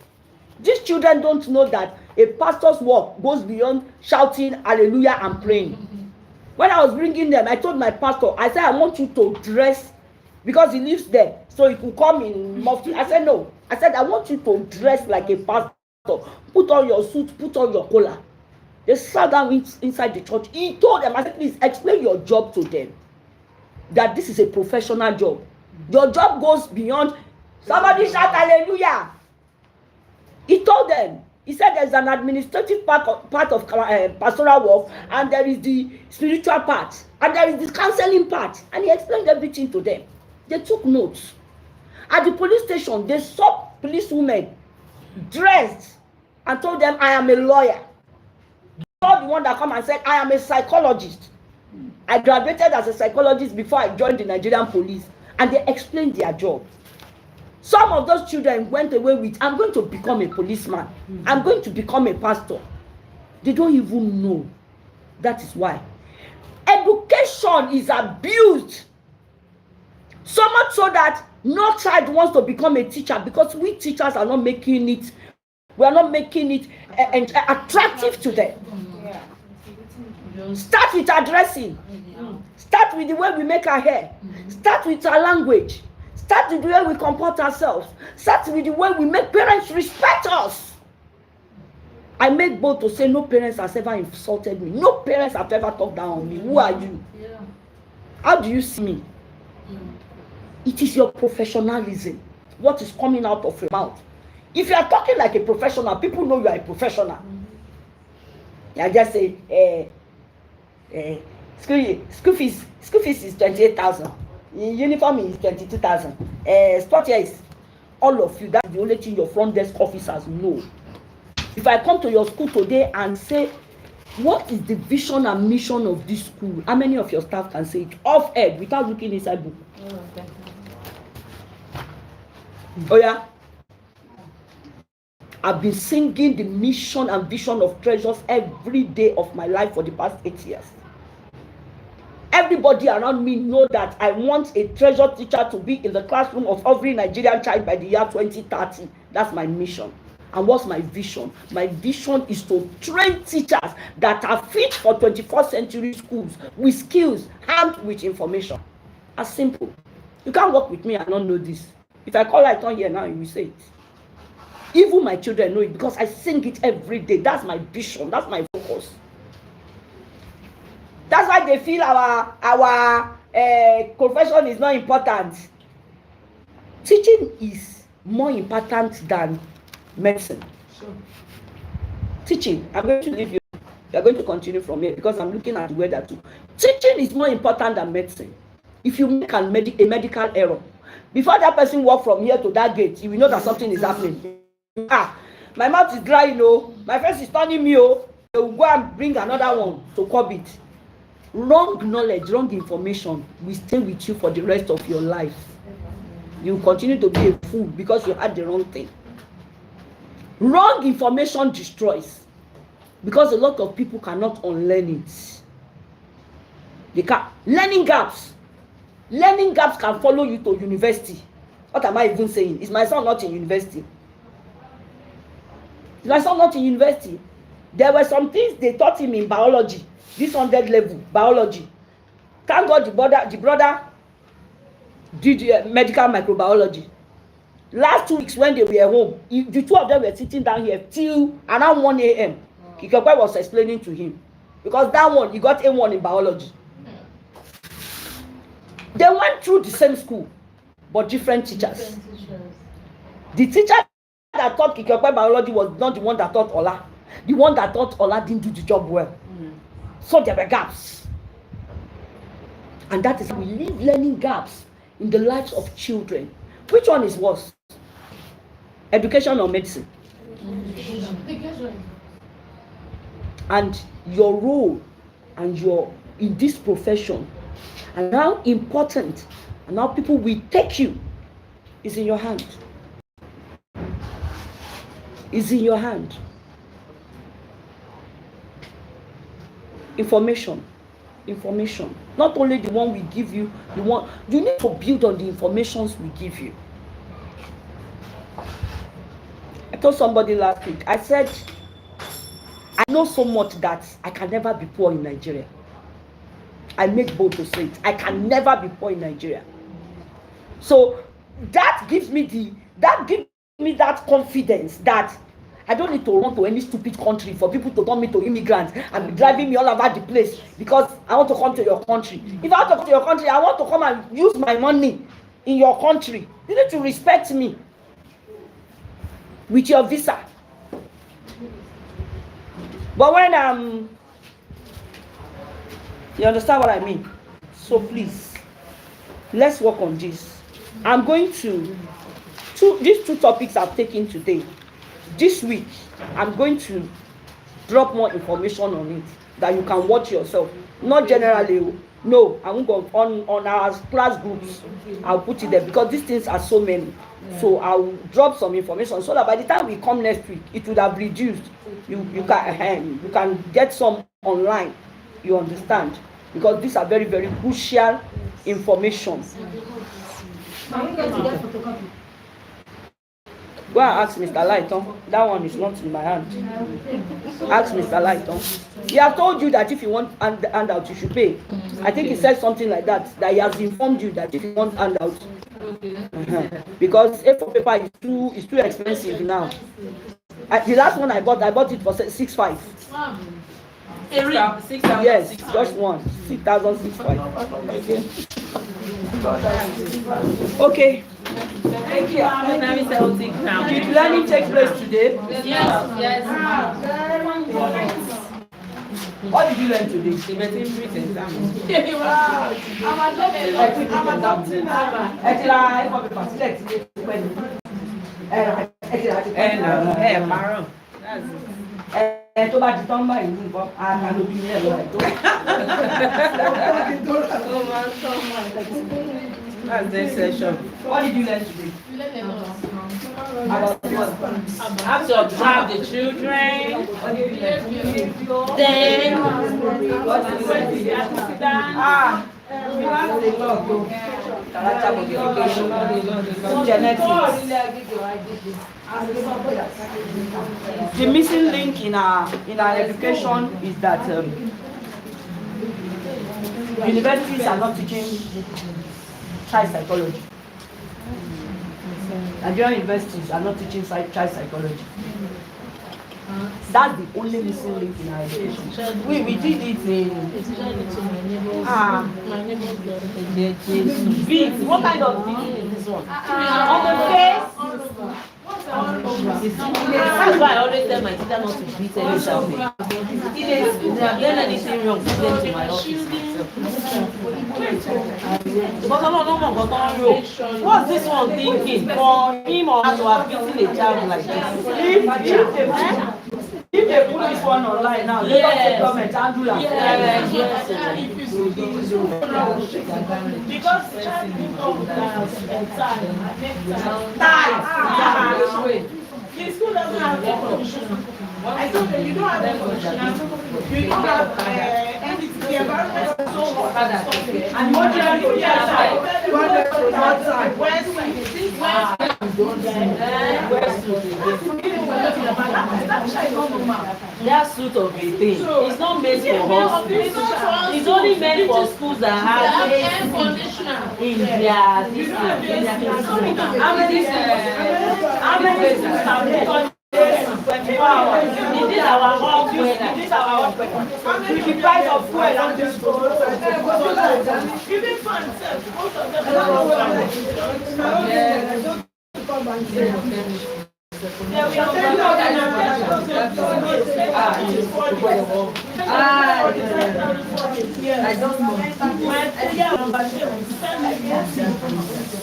These children don't know that a pastor's work goes beyond shouting hallelujah and praying. When I was bringing them, I told my pastor, I said, I want you to dress, because he lives there, so he could come in mufti. I said, no. I said, I want you to dress like a pastor. Put on your suit, put on your collar. They sat down inside the church. He told them, I said, please explain your job to them. That this is a professional job. Your job goes beyond, somebody shout hallelujah. He told them, he said there's an administrative part of pastoral work, and there is the spiritual part, and there is the counseling part. And he explained everything to them. They took notes. At the police station, they saw policewomen dressed and told them, I am a lawyer. They saw the one that come and said, I am a psychologist. I graduated as a psychologist before I joined the Nigerian police. And they explained their job. Some of those children went away with, I'm going to become a policeman. I'm going to become a pastor. They don't even know. That is why. Education education is abused. So much so that no child wants to become a teacher because we teachers are not making it. We are not making it attractive to them. Start with our dressing. Start with the way we make our hair. Start with our language. Start with the way we comport ourselves. Start with the way we make parents respect us. I make bold to say no parents has ever insulted me. No parents have ever talked down on me. Who are you? How do you see me? It is your professionalism. What is coming out of your mouth. If you are talking like a professional, people know you are a professional. I just say, school fees is 28,000. Uniform is 22,000. Sport here is all of you. That's the only thing your front desk officers know. If I come to your school today and say, what is the vision and mission of this school? How many of your staff can say it off head without looking inside book? Oh yeah. I've been singing the mission and vision of Treasures every day of my life for the past 8 years. Everybody around me know that I want a treasure teacher to be in the classroom of every Nigerian child by the year 2030. That's my mission. And what's my vision? My vision is to train teachers that are fit for 21st century schools with skills, armed with information. As simple. You can't work with me and not know this. If I call it on here now, you will say it. Even my children know it because I sing it every day. That's my vision. That's my focus. That's why they feel our profession is not important. Teaching is more important than medicine. Sure. Teaching. I'm going to leave you. We are going to continue from here because I'm looking at the weather too. Teaching is more important than medicine. If you make a medical error, before that person walk from here to that gate, you will know that something is happening. My mouth is dry, you know. My face is turning me. They will go and bring another one to curb it. Wrong knowledge, wrong information will stay with you for the rest of your life. You will continue to be a fool because you had the wrong thing. Wrong information destroys because a lot of people cannot unlearn it. They can learning gaps. Learning gaps can follow you to university. What am I even saying? Is my son not in university? Is my son not in university? There were some things they taught him in biology. This 100 level biology. Thank God the brother did medical microbiology. Last 2 weeks when they were home, the two of them were sitting down here till around 1 a.m. Kikekwe was explaining to him. Because that one, he got A1 in biology. They went through the same school, but different teachers. The teacher that taught Kikekwe biology was not the one that taught Ola. The one that taught Ola didn't do the job well. So there were gaps. And that is how we leave learning gaps in the lives of children. Which one is worse? Education or medicine? And your role and your in this profession and how important and how people will take you is in your hand. Is in your hand. Information. Not only the one we give you, the one you need to build on the informations we give you. I told somebody last week, I said, I know so much that I can never be poor in Nigeria. I make bold to say it. I can never be poor in Nigeria. So that gives me that confidence that I don't need to run to any stupid country for people to turn me to immigrants and be driving me all over the place because I want to come to your country. If I want to come to your country, I want to come and use my money in your country. You need to respect me with your visa. But when you understand what I mean? So please, let's work on this. I'm going to these two topics I've taken today. This week, I'm going to drop more information on it that you can watch yourself. Not generally, no. I won't go on our class groups. I'll put it there because these things are so many. So I'll drop some information so that by the time we come next week, it would have reduced. You can get some online. You understand? because these are very, very crucial information. Are we going to get photocopy? Go and ask Mr. Lighton. That one is not in my hand. Ask Mr. Lighton. He has told you that if you want handout, you should pay. I think he said something like that he has informed you that if you want handout, because A4 paper is too expensive now. The last one I bought it for 6,500. Yes, just one 6,600. Okay. Thank you. Did learning take place today? Yes. What did you learn today? Tó bá ti tán báyìí ní nǹkan àlòbí ní ẹ̀rọ ẹ̀ tó. That's the session. What did you learn today? How to observe the children. Then Character modification, genetics. The missing link in our education is that universities are not teaching child psychology. Nigerian universities are not teaching child psychology. That's the only missing link in our education. We did it in My neighbor's beads. What kind of beads is this one? On the face. that's why I always tell my teacher not to beat any child. If they have done anything wrong, send them to my office. But no, what's this one thinking? For him or her to have beaten a child like this? If they put this one online now, they don't take government and do that. Because child become the school doesn't have air conditioner. I told them you don't have air conditioner. You don't have anything. The environment is so hot. And what you have to do outside? That suit of a thing, it's not meant for hospitals. It's only meant for schools that have air conditioner in their How many schools have they got? It is our hot weather. With the price of fuel and this Even fun self, most of them I don't know.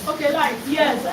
Okay, like, yes.